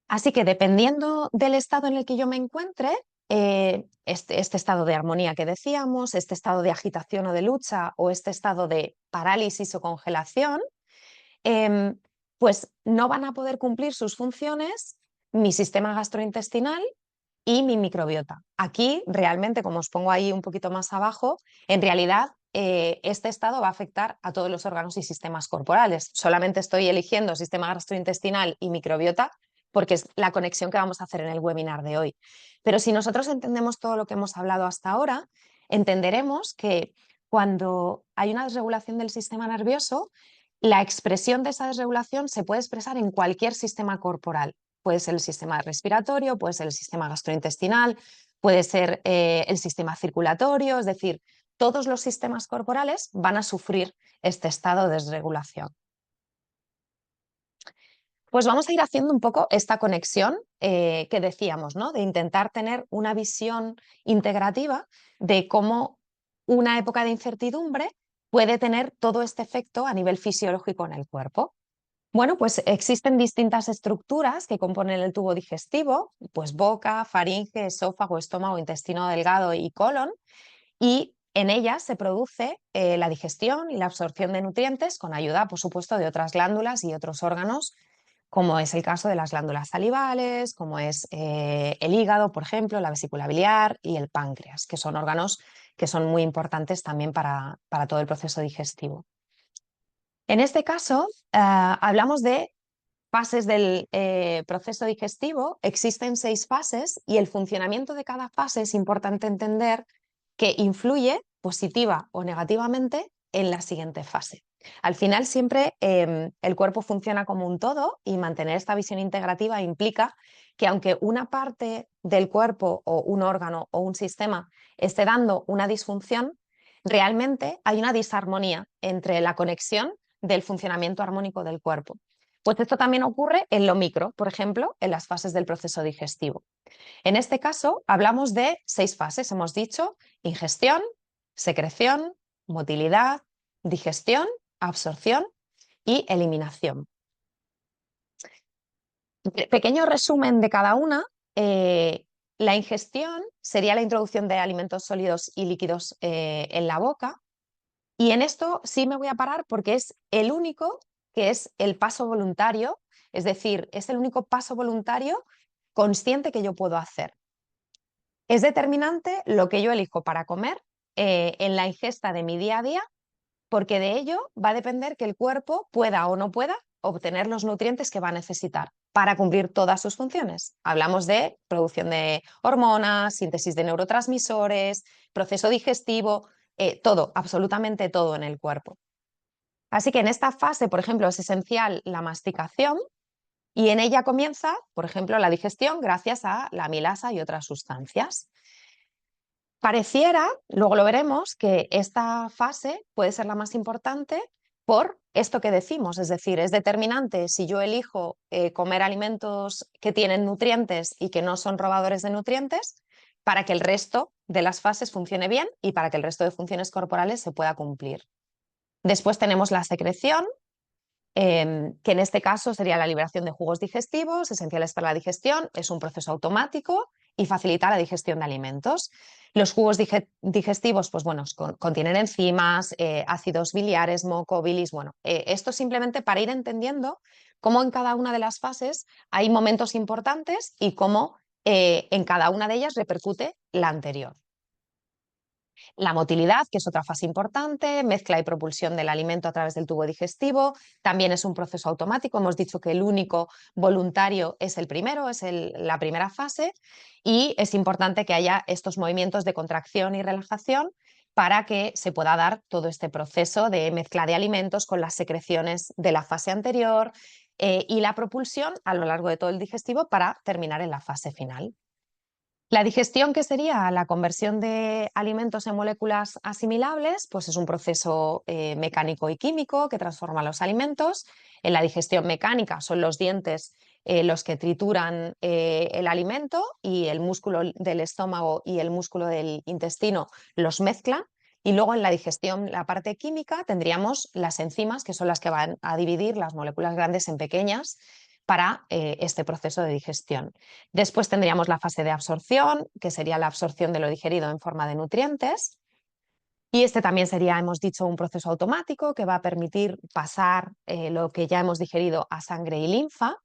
Speaker 1: Así que dependiendo del estado en el que yo me encuentre, este estado de armonía que decíamos, este estado de agitación o de lucha o este estado de parálisis o congelación, em, pues no van a poder cumplir sus funciones mi sistema gastrointestinal y mi microbiota. Aquí realmente, como os pongo ahí un poquito más abajo, en realidad este estado va a afectar a todos los órganos y sistemas corporales. Solamente estoy eligiendo sistema gastrointestinal y microbiota porque es la conexión que vamos a hacer en el webinar de hoy. Pero si nosotros entendemos todo lo que hemos hablado hasta ahora, entenderemos que cuando hay una desregulación del sistema nervioso, la expresión de esa desregulación se puede expresar en cualquier sistema corporal. Puede ser el sistema respiratorio, puede ser el sistema gastrointestinal, puede ser el sistema circulatorio, es decir, todos los sistemas corporales van a sufrir este estado de desregulación. Pues vamos a ir haciendo un poco esta conexión que decíamos, ¿no? De intentar tener una visión integrativa de cómo una época de incertidumbre puede tener todo este efecto a nivel fisiológico en el cuerpo. Bueno, pues existen distintas estructuras que componen el tubo digestivo, pues boca, faringe, esófago, estómago, intestino delgado y colon, y en ellas se produce la digestión y la absorción de nutrientes con ayuda, por supuesto, de otras glándulas y otros órganos como es el caso de las glándulas salivales, como es el hígado, por ejemplo, la vesícula biliar y el páncreas, que son órganos que son muy importantes también para todo el proceso digestivo. En este caso, hablamos de fases del proceso digestivo. Existen 6 fases y el funcionamiento de cada fase es importante entender que influye positiva o negativamente en la siguiente fase. Al final siempre el cuerpo funciona como un todo y mantener esta visión integrativa implica que aunque una parte del cuerpo o un órgano o un sistema esté dando una disfunción, realmente hay una disarmonía entre la conexión del funcionamiento armónico del cuerpo. Pues esto también ocurre en lo micro, por ejemplo, en las fases del proceso digestivo. En este caso, hablamos de 6 fases, hemos dicho: ingestión, secreción, motilidad, digestión, absorción y eliminación. Pequeño resumen de cada una. La ingestión sería la introducción de alimentos sólidos y líquidos en la boca. Y en esto sí me voy a parar porque es el único que es el paso voluntario, es decir, es el único paso voluntario consciente que yo puedo hacer. Es determinante lo que yo elijo para comer en la ingesta de mi día a día, porque de ello va a depender que el cuerpo pueda o no pueda obtener los nutrientes que va a necesitar para cumplir todas sus funciones. Hablamos de producción de hormonas, síntesis de neurotransmisores, proceso digestivo, todo, absolutamente todo en el cuerpo. Así que en esta fase, por ejemplo, es esencial la masticación y en ella comienza, por ejemplo, la digestión gracias a la amilasa y otras sustancias. Pareciera, luego lo veremos, que esta fase puede ser la más importante por esto que decimos, es decir, es determinante si yo elijo comer alimentos que tienen nutrientes y que no son robadores de nutrientes, para que el resto de las fases funcione bien y para que el resto de funciones corporales se pueda cumplir. Después tenemos la secreción, que en este caso sería la liberación de jugos digestivos, esenciales para la digestión. Es un proceso automático y facilita la digestión de alimentos. Los jugos digestivos, pues bueno, contienen enzimas, ácidos biliares, moco, bilis. Bueno, esto simplemente para ir entendiendo cómo en cada una de las fases hay momentos importantes y cómo en cada una de ellas repercute la anterior. La motilidad, que es otra fase importante, mezcla y propulsión del alimento a través del tubo digestivo, también es un proceso automático. Hemos dicho que el único voluntario es el primero, es la primera fase, y es importante que haya estos movimientos de contracción y relajación para que se pueda dar todo este proceso de mezcla de alimentos con las secreciones de la fase anterior y la propulsión a lo largo de todo el digestivo para terminar en la fase final. La digestión, que sería la conversión de alimentos en moléculas asimilables, pues es un proceso mecánico y químico que transforma los alimentos. En la digestión mecánica son los dientes los que trituran el alimento y el músculo del estómago y el músculo del intestino los mezclan. Y luego en la digestión, la parte química, tendríamos las enzimas, que son las que van a dividir las moléculas grandes en pequeñas para este proceso de digestión. Después tendríamos la fase de absorción, que sería la absorción de lo digerido en forma de nutrientes. Y este también sería, hemos dicho, un proceso automático que va a permitir pasar lo que ya hemos digerido a sangre y linfa.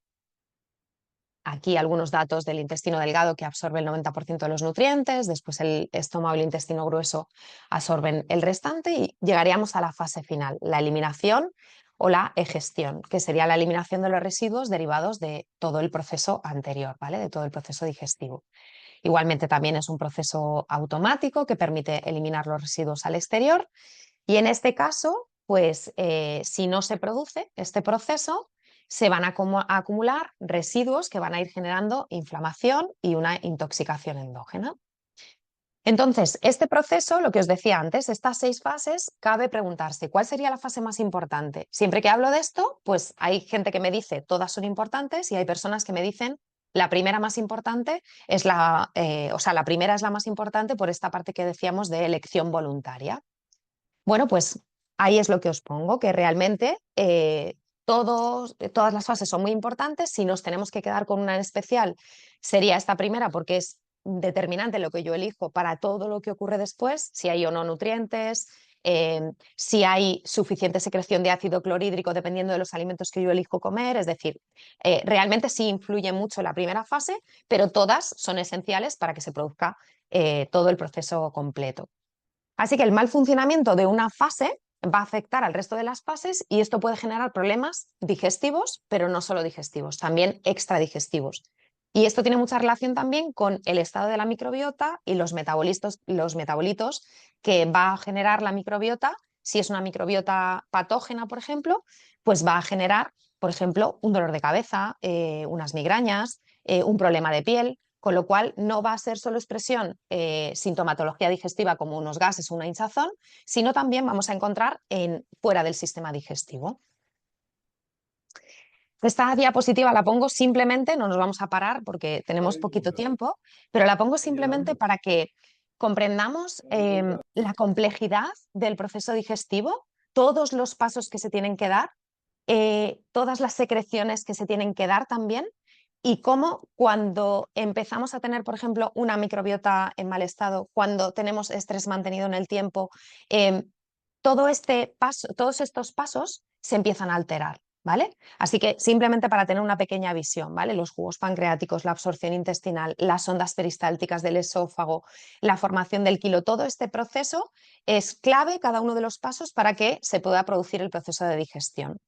Speaker 1: Aquí algunos datos del intestino delgado, que absorbe el 90% de los nutrientes, después el estómago y el intestino grueso absorben el restante y llegaríamos a la fase final, la eliminación o la egestión, que sería la eliminación de los residuos derivados de todo el proceso anterior, ¿vale? De todo el proceso digestivo. Igualmente también es un proceso automático que permite eliminar los residuos al exterior y en este caso, pues si no se produce este proceso, se van a acumular residuos que van a ir generando inflamación y una intoxicación endógena. Entonces, este proceso, lo que os decía antes, estas 6 fases, cabe preguntarse cuál sería la fase más importante. Siempre que hablo de esto, pues hay gente que me dice todas son importantes y hay personas que me dicen la primera más importante es la primera es la más importante por esta parte que decíamos de elección voluntaria. Bueno, pues ahí es lo que os pongo, que realmente todas las fases son muy importantes. Si nos tenemos que quedar con una en especial, sería esta primera, porque es determinante lo que yo elijo para todo lo que ocurre después, si hay o no nutrientes, si hay suficiente secreción de ácido clorhídrico dependiendo de los alimentos que yo elijo comer, es decir, realmente sí influye mucho la primera fase, pero todas son esenciales para que se produzca todo el proceso completo. Así que el mal funcionamiento de una fase va a afectar al resto de las fases y esto puede generar problemas digestivos, pero no solo digestivos, también extradigestivos. Y esto tiene mucha relación también con el estado de la microbiota y los metabolitos que va a generar la microbiota. Si es una microbiota patógena, por ejemplo, pues va a generar, por ejemplo, un dolor de cabeza, unas migrañas, un problema de piel, con lo cual no va a ser solo expresión sintomatología digestiva como unos gases o una hinchazón, sino también vamos a encontrar fuera del sistema digestivo. Esta diapositiva la pongo simplemente, no nos vamos a parar porque tenemos poquito tiempo, pero la pongo simplemente para que comprendamos la complejidad del proceso digestivo, todos los pasos que se tienen que dar, todas las secreciones que se tienen que dar también y cómo cuando empezamos a tener, por ejemplo, una microbiota en mal estado, cuando tenemos estrés mantenido en el tiempo, todo este paso, todos estos pasos se empiezan a alterar, ¿vale? Así que simplemente para tener una pequeña visión, ¿vale? Los jugos pancreáticos, la absorción intestinal, las ondas peristálticas del esófago, la formación del quilo, todo este proceso es clave, cada uno de los pasos, para que se pueda producir el proceso de digestión.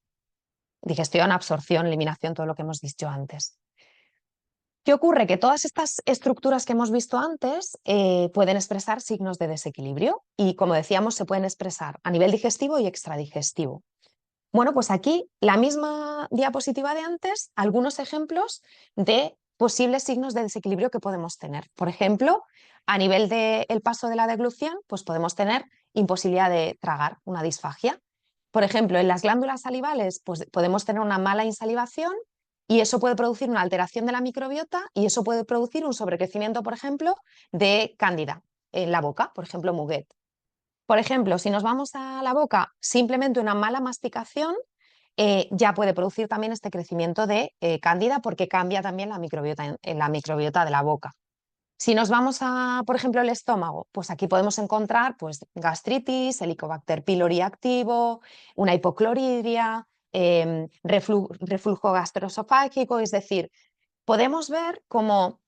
Speaker 1: Digestión, absorción, eliminación, todo lo que hemos dicho antes. ¿Qué ocurre? Que todas estas estructuras que hemos visto antes pueden expresar signos de desequilibrio y, como decíamos, se pueden expresar a nivel digestivo y extradigestivo. Bueno, pues aquí la misma diapositiva de antes, algunos ejemplos de posibles signos de desequilibrio que podemos tener. Por ejemplo, a nivel del paso de la deglución, pues podemos tener imposibilidad de tragar, una disfagia. Por ejemplo, en las glándulas salivales, pues podemos tener una mala insalivación y eso puede producir una alteración de la microbiota y eso puede producir un sobrecrecimiento, por ejemplo, de cándida en la boca, por ejemplo, muguet. Por ejemplo, si nos vamos a la boca, simplemente una mala masticación ya puede producir también este crecimiento de cándida porque cambia también la microbiota, en la microbiota de la boca. Si nos vamos a, por ejemplo, el estómago, pues aquí podemos encontrar pues, gastritis, Helicobacter pylori activo, una hipocloridria, reflujo gastroesofágico, es decir, podemos ver cómo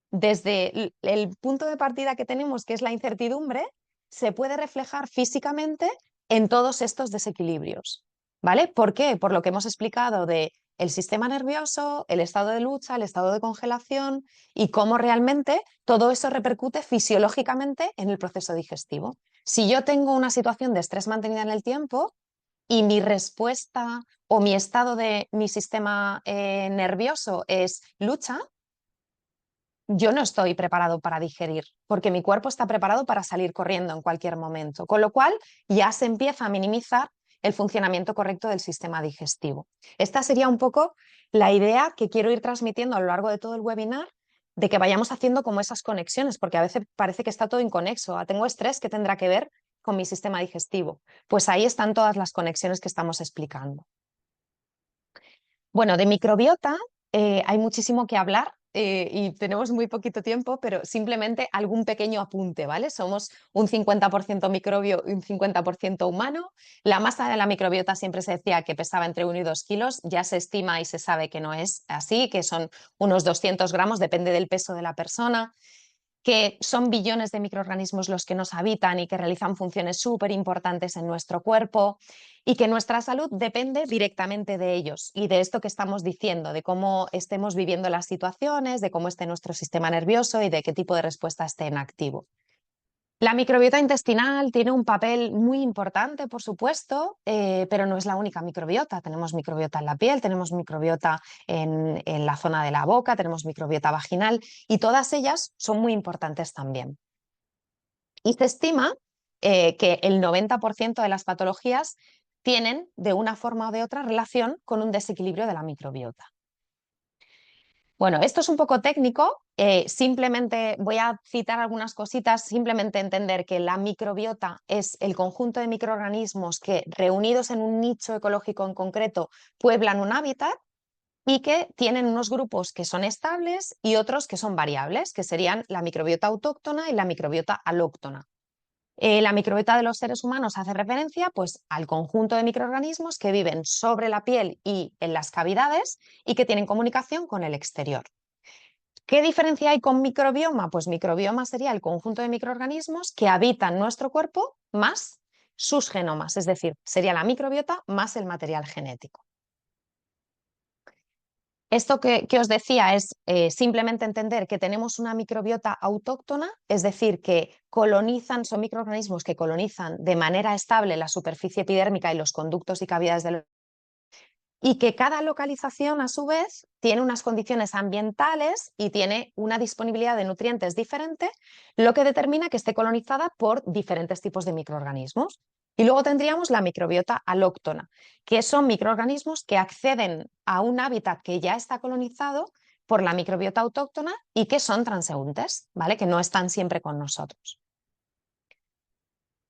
Speaker 1: desde el punto de partida que tenemos, que es la incertidumbre, se puede reflejar físicamente en todos estos desequilibrios. ¿Vale? ¿Por qué? Por lo que hemos explicado de el sistema nervioso, el estado de lucha, el estado de congelación y cómo realmente todo eso repercute fisiológicamente en el proceso digestivo. Si yo tengo una situación de estrés mantenida en el tiempo y mi respuesta o mi estado de mi sistema nervioso es lucha, yo no estoy preparado para digerir, porque mi cuerpo está preparado para salir corriendo en cualquier momento, con lo cual ya se empieza a minimizar el funcionamiento correcto del sistema digestivo. Esta sería un poco la idea que quiero ir transmitiendo a lo largo de todo el webinar, de que vayamos haciendo como esas conexiones, porque a veces parece que está todo inconexo. Tengo estrés que tendrá que ver con mi sistema digestivo. Pues ahí están todas las conexiones que estamos explicando. Bueno, de microbiota hay muchísimo que hablar y tenemos muy poquito tiempo, pero simplemente algún pequeño apunte, ¿vale? Somos un 50% microbio y un 50% humano. La masa de la microbiota siempre se decía que pesaba entre 1 y 2 kilos, ya se estima y se sabe que no es así, que son unos 200 gramos, depende del peso de la persona, que son billones de microorganismos los que nos habitan y que realizan funciones súper importantes en nuestro cuerpo y que nuestra salud depende directamente de ellos y de esto que estamos diciendo, de cómo estemos viviendo las situaciones, de cómo esté nuestro sistema nervioso y de qué tipo de respuesta esté en activo. La microbiota intestinal tiene un papel muy importante, por supuesto, pero no es la única microbiota. Tenemos microbiota en la piel, tenemos microbiota en la zona de la boca, tenemos microbiota vaginal y todas ellas son muy importantes también. Y se estima que el 90% de las patologías tienen de una forma o de otra relación con un desequilibrio de la microbiota. Bueno, esto es un poco técnico, simplemente voy a citar algunas cositas, simplemente entender que la microbiota es el conjunto de microorganismos que reunidos en un nicho ecológico en concreto pueblan un hábitat y que tienen unos grupos que son estables y otros que son variables, que serían la microbiota autóctona y la microbiota alóctona. La microbiota de los seres humanos hace referencia pues, al conjunto de microorganismos que viven sobre la piel y en las cavidades y que tienen comunicación con el exterior. ¿Qué diferencia hay con microbioma? Pues microbioma sería el conjunto de microorganismos que habitan nuestro cuerpo más sus genomas, es decir, sería la microbiota más el material genético. Esto que os decía es simplemente entender que tenemos una microbiota autóctona, es decir, que son microorganismos que colonizan de manera estable la superficie epidérmica y los conductos y cavidades del y que cada localización, a su vez, tiene unas condiciones ambientales y tiene una disponibilidad de nutrientes diferente, lo que determina que esté colonizada por diferentes tipos de microorganismos. Y luego tendríamos la microbiota alóctona, que son microorganismos que acceden a un hábitat que ya está colonizado por la microbiota autóctona y que son transeúntes, ¿vale? Que no están siempre con nosotros.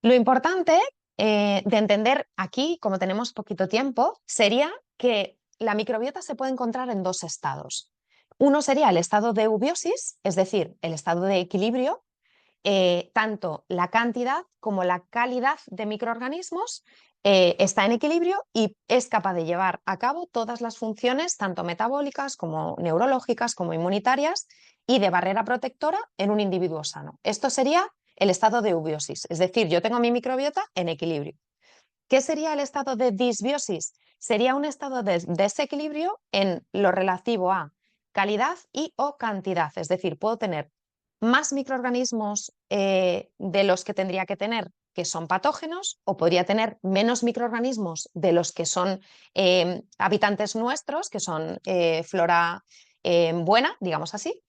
Speaker 1: Lo importante de entender aquí, como tenemos poquito tiempo, sería que la microbiota se puede encontrar en dos estados. Uno sería el estado de eubiosis, es decir, el estado de equilibrio. Tanto la cantidad como la calidad de microorganismos está en equilibrio y es capaz de llevar a cabo todas las funciones, tanto metabólicas como neurológicas, como inmunitarias y de barrera protectora en un individuo sano. Esto sería el estado de eubiosis, es decir, yo tengo mi microbiota en equilibrio. ¿Qué sería el estado de disbiosis? Sería un estado de desequilibrio en lo relativo a calidad y o cantidad, es decir, puedo tener más microorganismos de los que tendría que tener que son patógenos o podría tener menos microorganismos de los que son habitantes nuestros, que son flora buena, digamos así.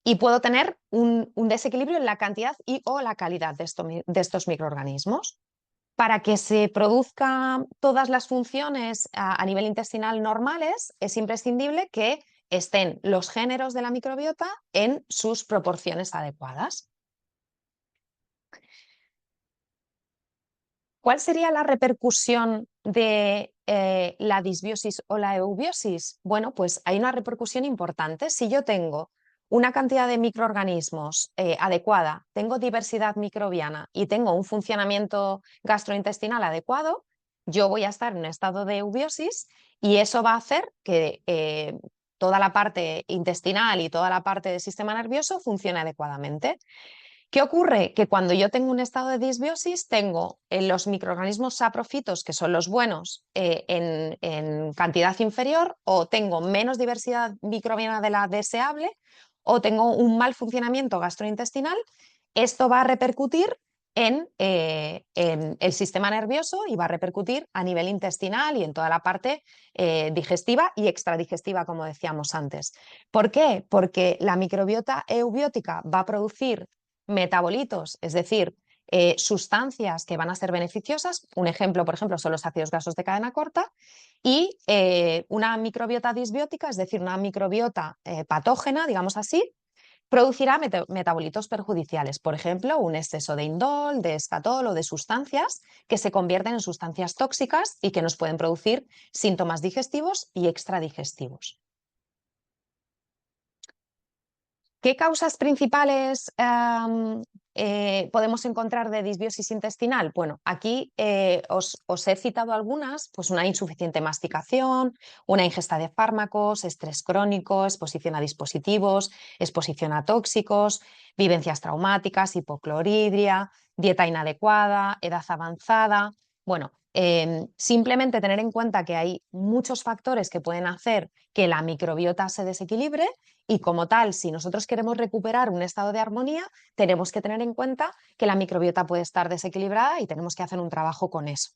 Speaker 1: Y puedo tener un desequilibrio en la cantidad y o la calidad de estos microorganismos. Para que se produzcan todas las funciones a nivel intestinal normales, es imprescindible que estén los géneros de la microbiota en sus proporciones adecuadas. ¿Cuál sería la repercusión de la disbiosis o la eubiosis? Bueno, pues hay una repercusión importante. Si yo tengo una cantidad de microorganismos adecuada, tengo diversidad microbiana y tengo un funcionamiento gastrointestinal adecuado, yo voy a estar en un estado de eubiosis y eso va a hacer que toda la parte intestinal y toda la parte del sistema nervioso funcione adecuadamente. ¿Qué ocurre? Que cuando yo tengo un estado de disbiosis, tengo los microorganismos saprofitos, que son los buenos, en cantidad inferior, o tengo menos diversidad microbiana de la deseable, o tengo un mal funcionamiento gastrointestinal. Esto va a repercutir en el sistema nervioso y va a repercutir a nivel intestinal y en toda la parte digestiva y extradigestiva, como decíamos antes. ¿Por qué? Porque la microbiota eubiótica va a producir metabolitos, es decir, sustancias que van a ser beneficiosas. Un ejemplo, por ejemplo, son los ácidos grasos de cadena corta y una microbiota disbiótica, es decir, una microbiota patógena, digamos así, producirá metabolitos perjudiciales, por ejemplo, un exceso de indol, de escatol o de sustancias que se convierten en sustancias tóxicas y que nos pueden producir síntomas digestivos y extradigestivos. ¿Qué causas principales podemos encontrar de disbiosis intestinal? Bueno, aquí os he citado algunas, pues una insuficiente masticación, una ingesta de fármacos, estrés crónico, exposición a dispositivos, exposición a tóxicos, vivencias traumáticas, hipocloridria, dieta inadecuada, edad avanzada. Bueno, simplemente tener en cuenta que hay muchos factores que pueden hacer que la microbiota se desequilibre y como tal, si nosotros queremos recuperar un estado de armonía, tenemos que tener en cuenta que la microbiota puede estar desequilibrada y tenemos que hacer un trabajo con eso.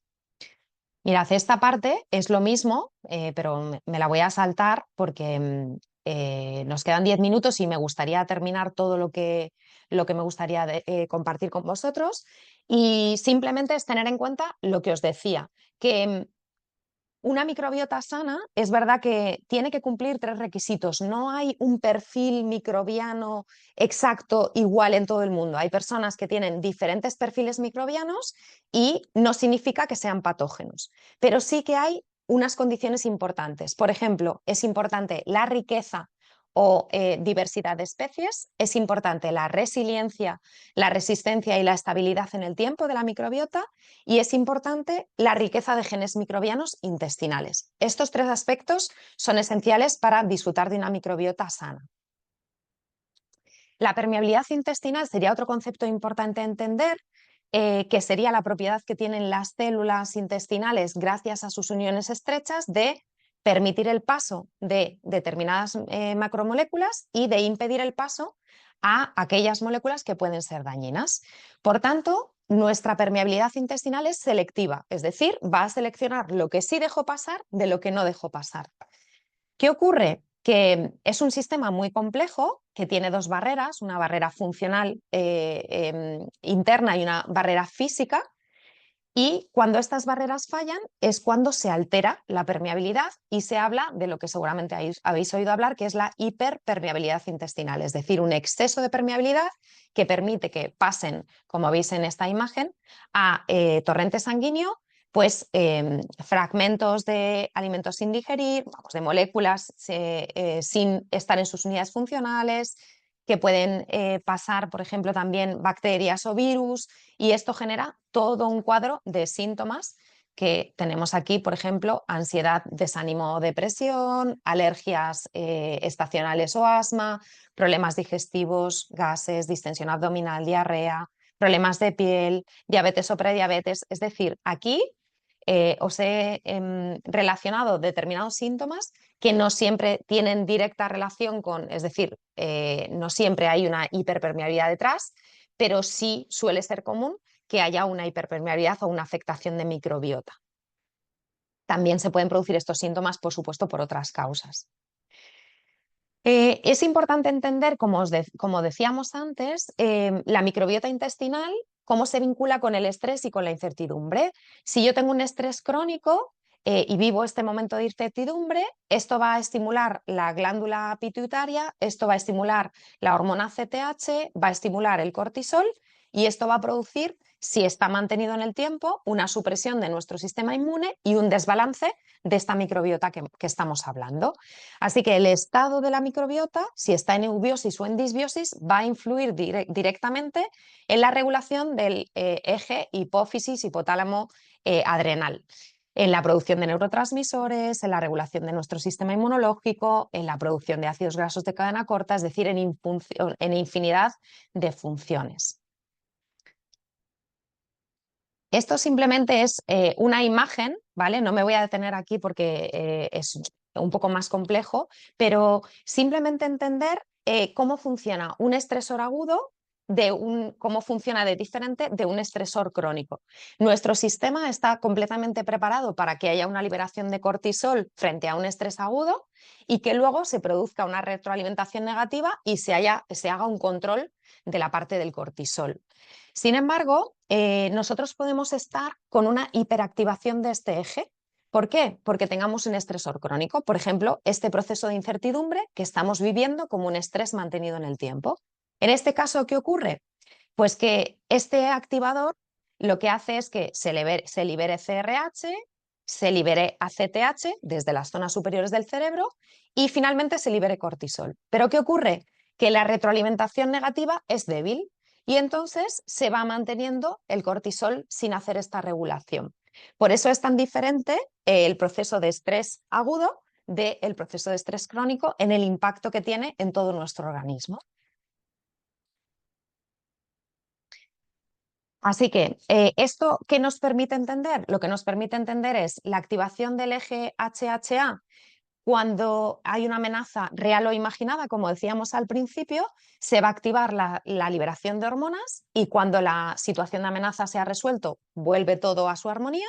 Speaker 1: Mirad, esta parte es lo mismo, pero me la voy a saltar porque nos quedan 10 minutos y me gustaría terminar todo lo que me gustaría compartir con vosotros. Y simplemente es tener en cuenta lo que os decía, que una microbiota sana es verdad que tiene que cumplir 3 requisitos. No hay un perfil microbiano exacto igual en todo el mundo. Hay personas que tienen diferentes perfiles microbianos y no significa que sean patógenos, pero sí que hay unas condiciones importantes. Por ejemplo, es importante la riqueza o diversidad de especies, es importante la resiliencia, la resistencia y la estabilidad en el tiempo de la microbiota y es importante la riqueza de genes microbianos intestinales. Estos tres aspectos son esenciales para disfrutar de una microbiota sana. La permeabilidad intestinal sería otro concepto importante a entender, que sería la propiedad que tienen las células intestinales gracias a sus uniones estrechas de permitir el paso de determinadas macromoléculas y de impedir el paso a aquellas moléculas que pueden ser dañinas. Por tanto, nuestra permeabilidad intestinal es selectiva, es decir, va a seleccionar lo que sí dejó pasar de lo que no dejó pasar. ¿Qué ocurre? Que es un sistema muy complejo que tiene dos barreras, una barrera funcional interna y una barrera física, y cuando estas barreras fallan es cuando se altera la permeabilidad y se habla de lo que seguramente habéis oído hablar, que es la hiperpermeabilidad intestinal, es decir, un exceso de permeabilidad que permite que pasen, como veis en esta imagen, a torrente sanguíneo pues fragmentos de alimentos sin digerir, vamos, de moléculas sin estar en sus unidades funcionales, que pueden pasar, por ejemplo, también bacterias o virus, y esto genera todo un cuadro de síntomas que tenemos aquí, por ejemplo, ansiedad, desánimo o depresión, alergias estacionales o asma, problemas digestivos, gases, distensión abdominal, diarrea, problemas de piel, diabetes o prediabetes. Es decir, aquí os he relacionado determinados síntomas que no siempre tienen directa relación con, es decir, no siempre hay una hiperpermeabilidad detrás, pero sí suele ser común que haya una hiperpermeabilidad o una afectación de microbiota. También se pueden producir estos síntomas, por supuesto, por otras causas. Es importante entender, como decíamos antes, la microbiota intestinal, cómo se vincula con el estrés y con la incertidumbre. Si yo tengo un estrés crónico y vivo este momento de incertidumbre, esto va a estimular la glándula pituitaria, esto va a estimular la hormona CTH, va a estimular el cortisol y esto va a producir, si está mantenido en el tiempo, una supresión de nuestro sistema inmune y un desbalance de esta microbiota que estamos hablando. Así que el estado de la microbiota, si está en eubiosis o en disbiosis, va a influir directamente en la regulación del eje hipófisis, hipotálamo, adrenal, en la producción de neurotransmisores, en la regulación de nuestro sistema inmunológico, en la producción de ácidos grasos de cadena corta, es decir, en infinidad de funciones. Esto simplemente es una imagen, ¿vale? No me voy a detener aquí porque es un poco más complejo, pero simplemente entender cómo funciona un estresor agudo cómo funciona de diferente de un estresor crónico. Nuestro sistema está completamente preparado para que haya una liberación de cortisol frente a un estrés agudo y que luego se produzca una retroalimentación negativa y se haga un control de la parte del cortisol. Sin embargo, nosotros podemos estar con una hiperactivación de este eje. ¿Por qué? Porque tengamos un estresor crónico. Por ejemplo, este proceso de incertidumbre que estamos viviendo como un estrés mantenido en el tiempo. En este caso, ¿qué ocurre? Pues que este activador lo que hace es que se libere CRH, se libere ACTH desde las zonas superiores del cerebro y finalmente se libere cortisol. ¿Pero qué ocurre? Que la retroalimentación negativa es débil y entonces se va manteniendo el cortisol sin hacer esta regulación. Por eso es tan diferente el proceso de estrés agudo del proceso de estrés crónico en el impacto que tiene en todo nuestro organismo. Así que, ¿esto qué nos permite entender? Lo que nos permite entender es la activación del eje HHA cuando hay una amenaza real o imaginada, como decíamos al principio, se va a activar la liberación de hormonas y cuando la situación de amenaza se ha resuelto, vuelve todo a su armonía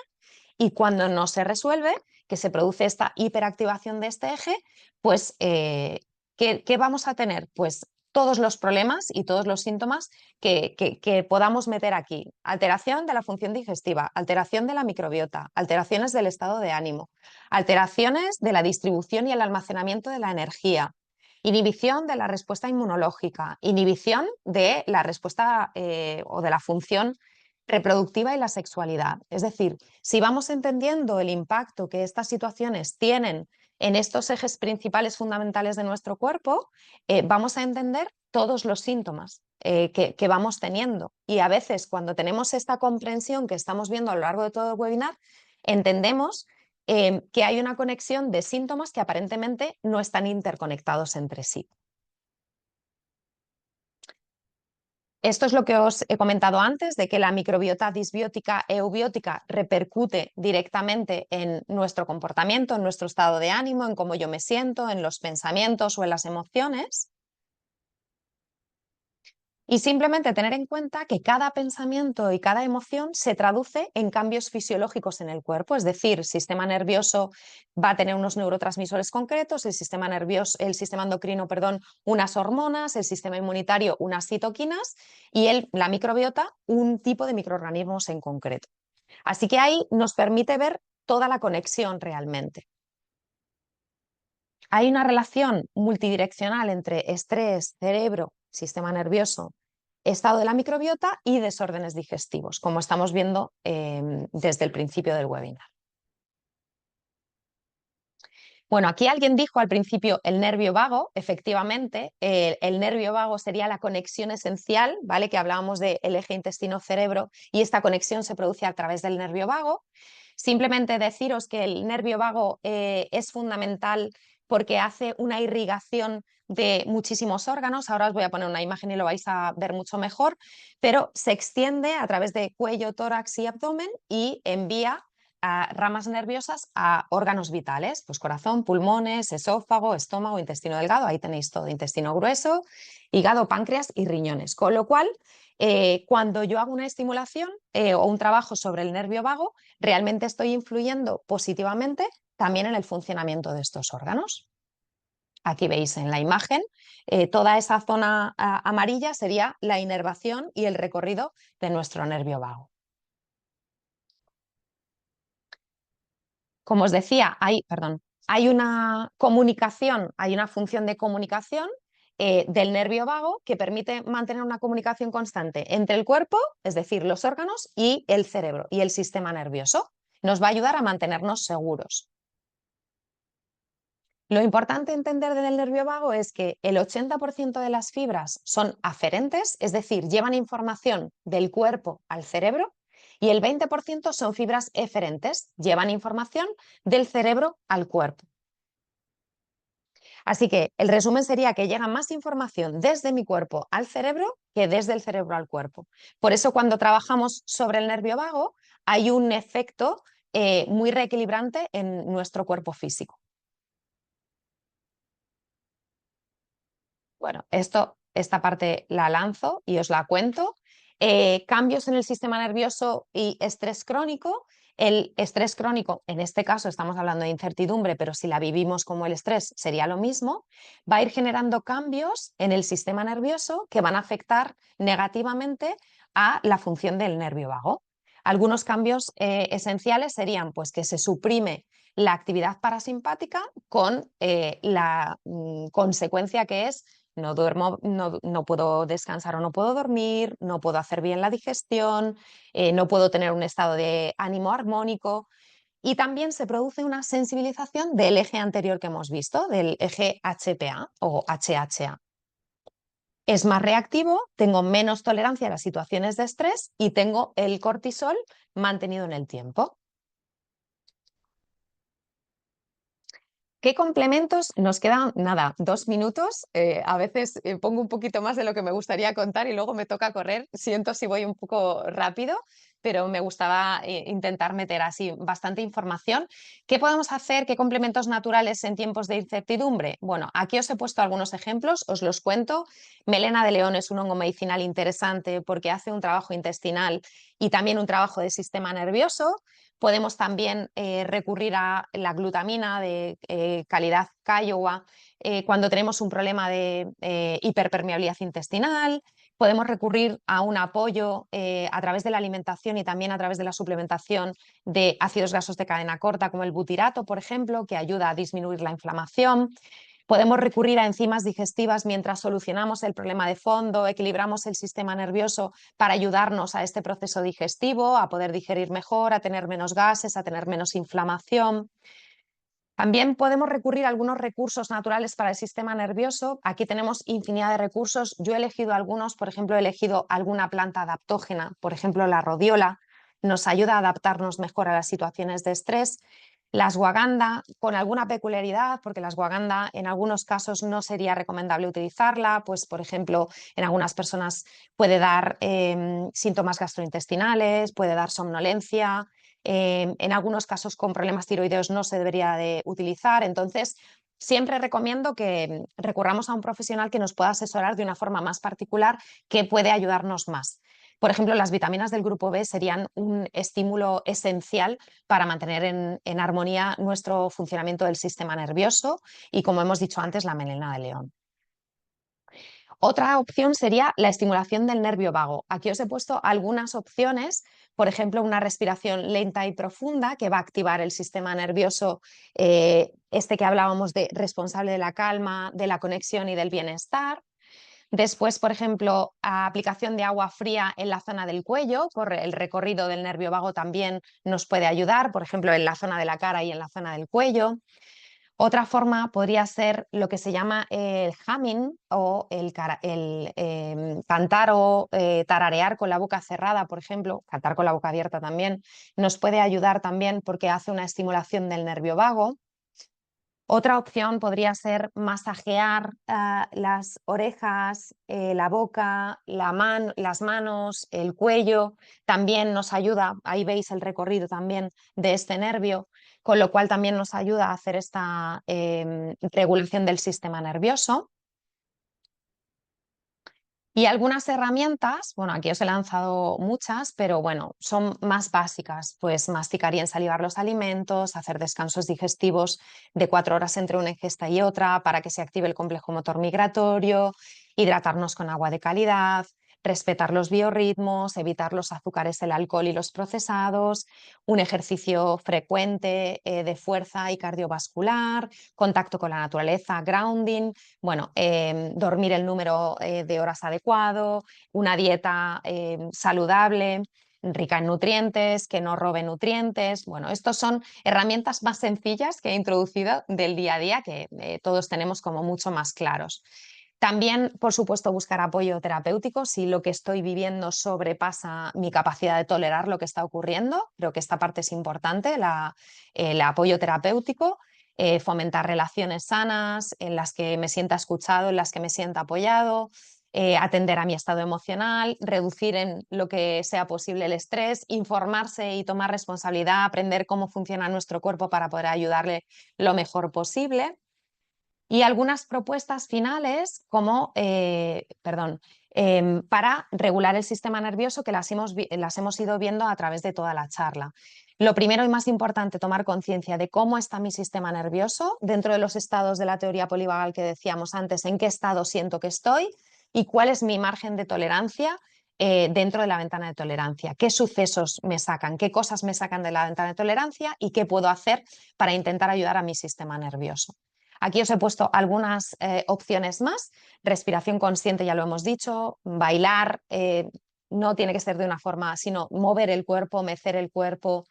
Speaker 1: y cuando no se resuelve, que se produce esta hiperactivación de este eje, pues ¿qué vamos a tener? Pues todos los problemas y todos los síntomas que podamos meter aquí. Alteración de la función digestiva, alteración de la microbiota, alteraciones del estado de ánimo, alteraciones de la distribución y el almacenamiento de la energía, inhibición de la respuesta inmunológica, inhibición de la respuesta o de la función reproductiva y la sexualidad. Es decir, si vamos entendiendo el impacto que estas situaciones tienen En estos ejes principales fundamentales de nuestro cuerpo vamos a entender todos los síntomas que vamos teniendo. Y a veces cuando tenemos esta comprensión que estamos viendo a lo largo de todo el webinar, entendemos que hay una conexión de síntomas que aparentemente no están interconectados entre sí. Esto es lo que os he comentado antes, de que la microbiota disbiótica e eubiótica repercute directamente en nuestro comportamiento, en nuestro estado de ánimo, en cómo yo me siento, en los pensamientos o en las emociones. Y simplemente tener en cuenta que cada pensamiento y cada emoción se traduce en cambios fisiológicos en el cuerpo, es decir, el sistema nervioso va a tener unos neurotransmisores concretos, el sistema nervioso, el sistema endocrino, perdón, unas hormonas, el sistema inmunitario unas citoquinas y la microbiota un tipo de microorganismos en concreto. Así que ahí nos permite ver toda la conexión realmente. Hay una relación multidireccional entre estrés, cerebro, sistema nervioso, estado de la microbiota y desórdenes digestivos, como estamos viendo desde el principio del webinar. Bueno, aquí alguien dijo al principio el nervio vago. Efectivamente, el nervio vago sería la conexión esencial, ¿vale? Que hablábamos del eje intestino-cerebro y esta conexión se produce a través del nervio vago. Simplemente deciros que el nervio vago es fundamental porque hace una irrigación de muchísimos órganos. Ahora os voy a poner una imagen y lo vais a ver mucho mejor, pero se extiende a través de cuello, tórax y abdomen y envía a ramas nerviosas a órganos vitales, pues corazón, pulmones, esófago, estómago, intestino delgado, ahí tenéis todo, intestino grueso, hígado, páncreas y riñones. Con lo cual, cuando yo hago una estimulación o un trabajo sobre el nervio vago, realmente estoy influyendo positivamente también en el funcionamiento de estos órganos. Aquí veis en la imagen, toda esa zona amarilla sería la inervación y el recorrido de nuestro nervio vago. Como os decía, hay una comunicación, hay una función de comunicación del nervio vago que permite mantener una comunicación constante entre el cuerpo, es decir, los órganos, y el cerebro y el sistema nervioso. Nos va a ayudar a mantenernos seguros. Lo importante entender del nervio vago es que el 80% de las fibras son aferentes, es decir, llevan información del cuerpo al cerebro, y el 20% son fibras eferentes, llevan información del cerebro al cuerpo. Así que el resumen sería que llega más información desde mi cuerpo al cerebro que desde el cerebro al cuerpo. Por eso cuando trabajamos sobre el nervio vago hay un efecto muy reequilibrante en nuestro cuerpo físico. Bueno, esta parte la lanzo y os la cuento. Cambios en el sistema nervioso y estrés crónico. El estrés crónico, en este caso estamos hablando de incertidumbre, pero si la vivimos como el estrés sería lo mismo, va a ir generando cambios en el sistema nervioso que van a afectar negativamente a la función del nervio vago. Algunos cambios esenciales serían pues, que se suprime la actividad parasimpática con la consecuencia que es no duermo, no puedo descansar o no puedo dormir, no puedo hacer bien la digestión, no puedo tener un estado de ánimo armónico. Y también se produce una sensibilización del eje anterior que hemos visto, del eje HPA o HHA. Es más reactivo, tengo menos tolerancia a las situaciones de estrés y tengo el cortisol mantenido en el tiempo. ¿Qué complementos? Nos quedan, nada, 2 minutos. A veces pongo un poquito más de lo que me gustaría contar y luego me toca correr. Siento si voy un poco rápido, pero me gustaba intentar meter así bastante información. ¿Qué podemos hacer? ¿Qué complementos naturales en tiempos de incertidumbre? Bueno, aquí os he puesto algunos ejemplos, os los cuento. Melena de león es un hongo medicinal interesante porque hace un trabajo intestinal y también un trabajo de sistema nervioso. Podemos también recurrir a la glutamina de calidad Kiowa cuando tenemos un problema de hiperpermeabilidad intestinal. Podemos recurrir a un apoyo a través de la alimentación y también a través de la suplementación de ácidos grasos de cadena corta, como el butirato, por ejemplo, que ayuda a disminuir la inflamación. Podemos recurrir a enzimas digestivas mientras solucionamos el problema de fondo, equilibramos el sistema nervioso para ayudarnos a este proceso digestivo, a poder digerir mejor, a tener menos gases, a tener menos inflamación. También podemos recurrir a algunos recursos naturales para el sistema nervioso. Aquí tenemos infinidad de recursos. Yo he elegido algunos, por ejemplo, he elegido alguna planta adaptógena, por ejemplo, la rodiola, nos ayuda a adaptarnos mejor a las situaciones de estrés. La ashwagandha, con alguna peculiaridad, porque la ashwagandha en algunos casos no sería recomendable utilizarla, pues por ejemplo, en algunas personas puede dar síntomas gastrointestinales, puede dar somnolencia. En algunos casos con problemas tiroideos no se debería de utilizar. Entonces, siempre recomiendo que recurramos a un profesional que nos pueda asesorar de una forma más particular que puede ayudarnos más. Por ejemplo, las vitaminas del grupo B serían un estímulo esencial para mantener en armonía nuestro funcionamiento del sistema nervioso y, como hemos dicho antes, la melena de león. Otra opción sería la estimulación del nervio vago. Aquí os he puesto algunas opciones, por ejemplo, una respiración lenta y profunda que va a activar el sistema nervioso, este que hablábamos de responsable de la calma, de la conexión y del bienestar. Después, por ejemplo, aplicación de agua fría en la zona del cuello, el recorrido del nervio vago también nos puede ayudar, por ejemplo, en la zona de la cara y en la zona del cuello. Otra forma podría ser lo que se llama el humming o el cantar o tararear con la boca cerrada, por ejemplo, cantar con la boca abierta también, nos puede ayudar también porque hace una estimulación del nervio vago. Otra opción podría ser masajear las orejas, la boca, las manos, el cuello. También nos ayuda, ahí veis el recorrido también de este nervio, con lo cual también nos ayuda a hacer esta regulación del sistema nervioso. Y algunas herramientas, bueno, aquí os he lanzado muchas, pero bueno, son más básicas, pues masticar y ensalivar los alimentos, hacer descansos digestivos de 4 horas entre una ingesta y otra para que se active el complejo motor migratorio, hidratarnos con agua de calidad, respetar los biorritmos, evitar los azúcares, el alcohol y los procesados, un ejercicio frecuente de fuerza y cardiovascular, contacto con la naturaleza, grounding, bueno, dormir el número de horas adecuado, una dieta saludable, rica en nutrientes, que no robe nutrientes. Bueno, estas son herramientas más sencillas que he introducido del día a día que todos tenemos como mucho más claros. También, por supuesto, buscar apoyo terapéutico si lo que estoy viviendo sobrepasa mi capacidad de tolerar lo que está ocurriendo. Creo que esta parte es importante, el apoyo terapéutico. Fomentar relaciones sanas en las que me sienta escuchado, en las que me sienta apoyado, atender a mi estado emocional, reducir en lo que sea posible el estrés, informarse y tomar responsabilidad, aprender cómo funciona nuestro cuerpo para poder ayudarle lo mejor posible. Y algunas propuestas finales como, para regular el sistema nervioso que las hemos ido viendo a través de toda la charla. Lo primero y más importante, tomar conciencia de cómo está mi sistema nervioso dentro de los estados de la teoría polivagal que decíamos antes, en qué estado siento que estoy y cuál es mi margen de tolerancia dentro de la ventana de tolerancia. ¿Qué sucesos me sacan? ¿Qué cosas me sacan de la ventana de tolerancia? ¿Y qué puedo hacer para intentar ayudar a mi sistema nervioso? Aquí os he puesto algunas opciones más. Respiración consciente, ya lo hemos dicho. Bailar no tiene que ser de una forma, sino mover el cuerpo, mecer el cuerpo,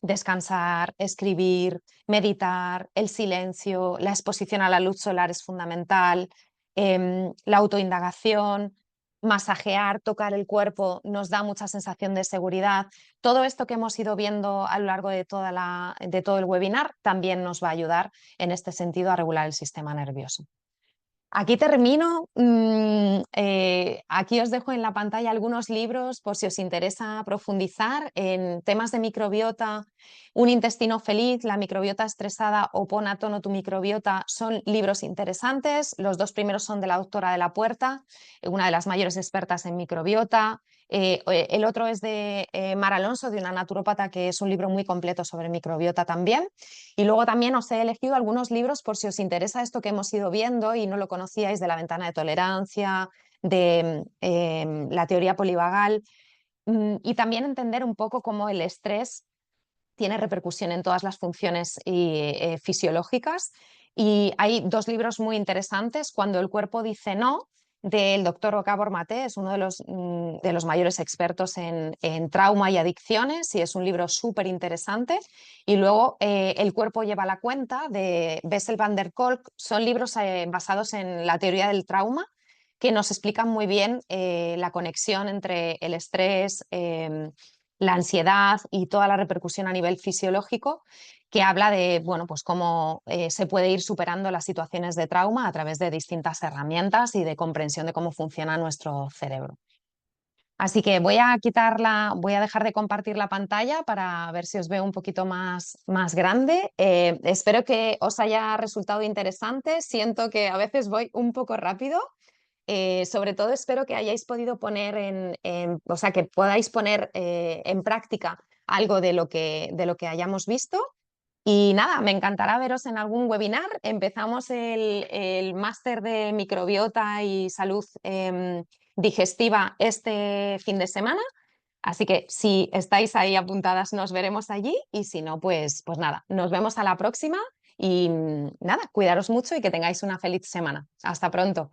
Speaker 1: descansar, escribir, meditar, el silencio, la exposición a la luz solar es fundamental, la autoindagación, masajear, tocar el cuerpo nos da mucha sensación de seguridad. Todo esto que hemos ido viendo a lo largo de todo el webinar también nos va a ayudar en este sentido a regular el sistema nervioso. Aquí termino. Aquí os dejo en la pantalla algunos libros por si os interesa profundizar en temas de microbiota. Un intestino feliz, la microbiota estresada o pon a tono tu microbiota son libros interesantes. Los 2 primeros son de la doctora de la Puerta, una de las mayores expertas en microbiota. El otro es de Mar Alonso, de una naturópata, que es un libro muy completo sobre microbiota también. Y luego también os he elegido algunos libros por si os interesa esto que hemos ido viendo y no lo conocíais, de la ventana de tolerancia, de la teoría polivagal, y también entender un poco cómo el estrés tiene repercusión en todas las funciones fisiológicas. Y hay 2 libros muy interesantes, Cuando el cuerpo dice no, del doctor Gabor Maté, es uno de los mayores expertos en trauma y adicciones y es un libro súper interesante. Y luego El cuerpo lleva la cuenta de Bessel van der Kolk. Son libros basados en la teoría del trauma que nos explican muy bien la conexión entre el estrés, la ansiedad y toda la repercusión a nivel fisiológico, que habla de bueno, pues cómo se puede ir superando las situaciones de trauma a través de distintas herramientas y de comprensión de cómo funciona nuestro cerebro. Así que voy a dejar de compartir la pantalla para ver si os veo un poquito más grande. Espero que os haya resultado interesante. Siento que a veces voy un poco rápido. Sobre todo espero que hayáis podido poner o sea, que podáis poner en práctica algo de lo que hayamos visto. Y nada, me encantará veros en algún webinar. Empezamos el máster de microbiota y salud digestiva este fin de semana. Así que si estáis ahí apuntadas, nos veremos allí. Y si no, pues nada, nos vemos a la próxima. Y nada, cuidaros mucho y que tengáis una feliz semana. Hasta pronto.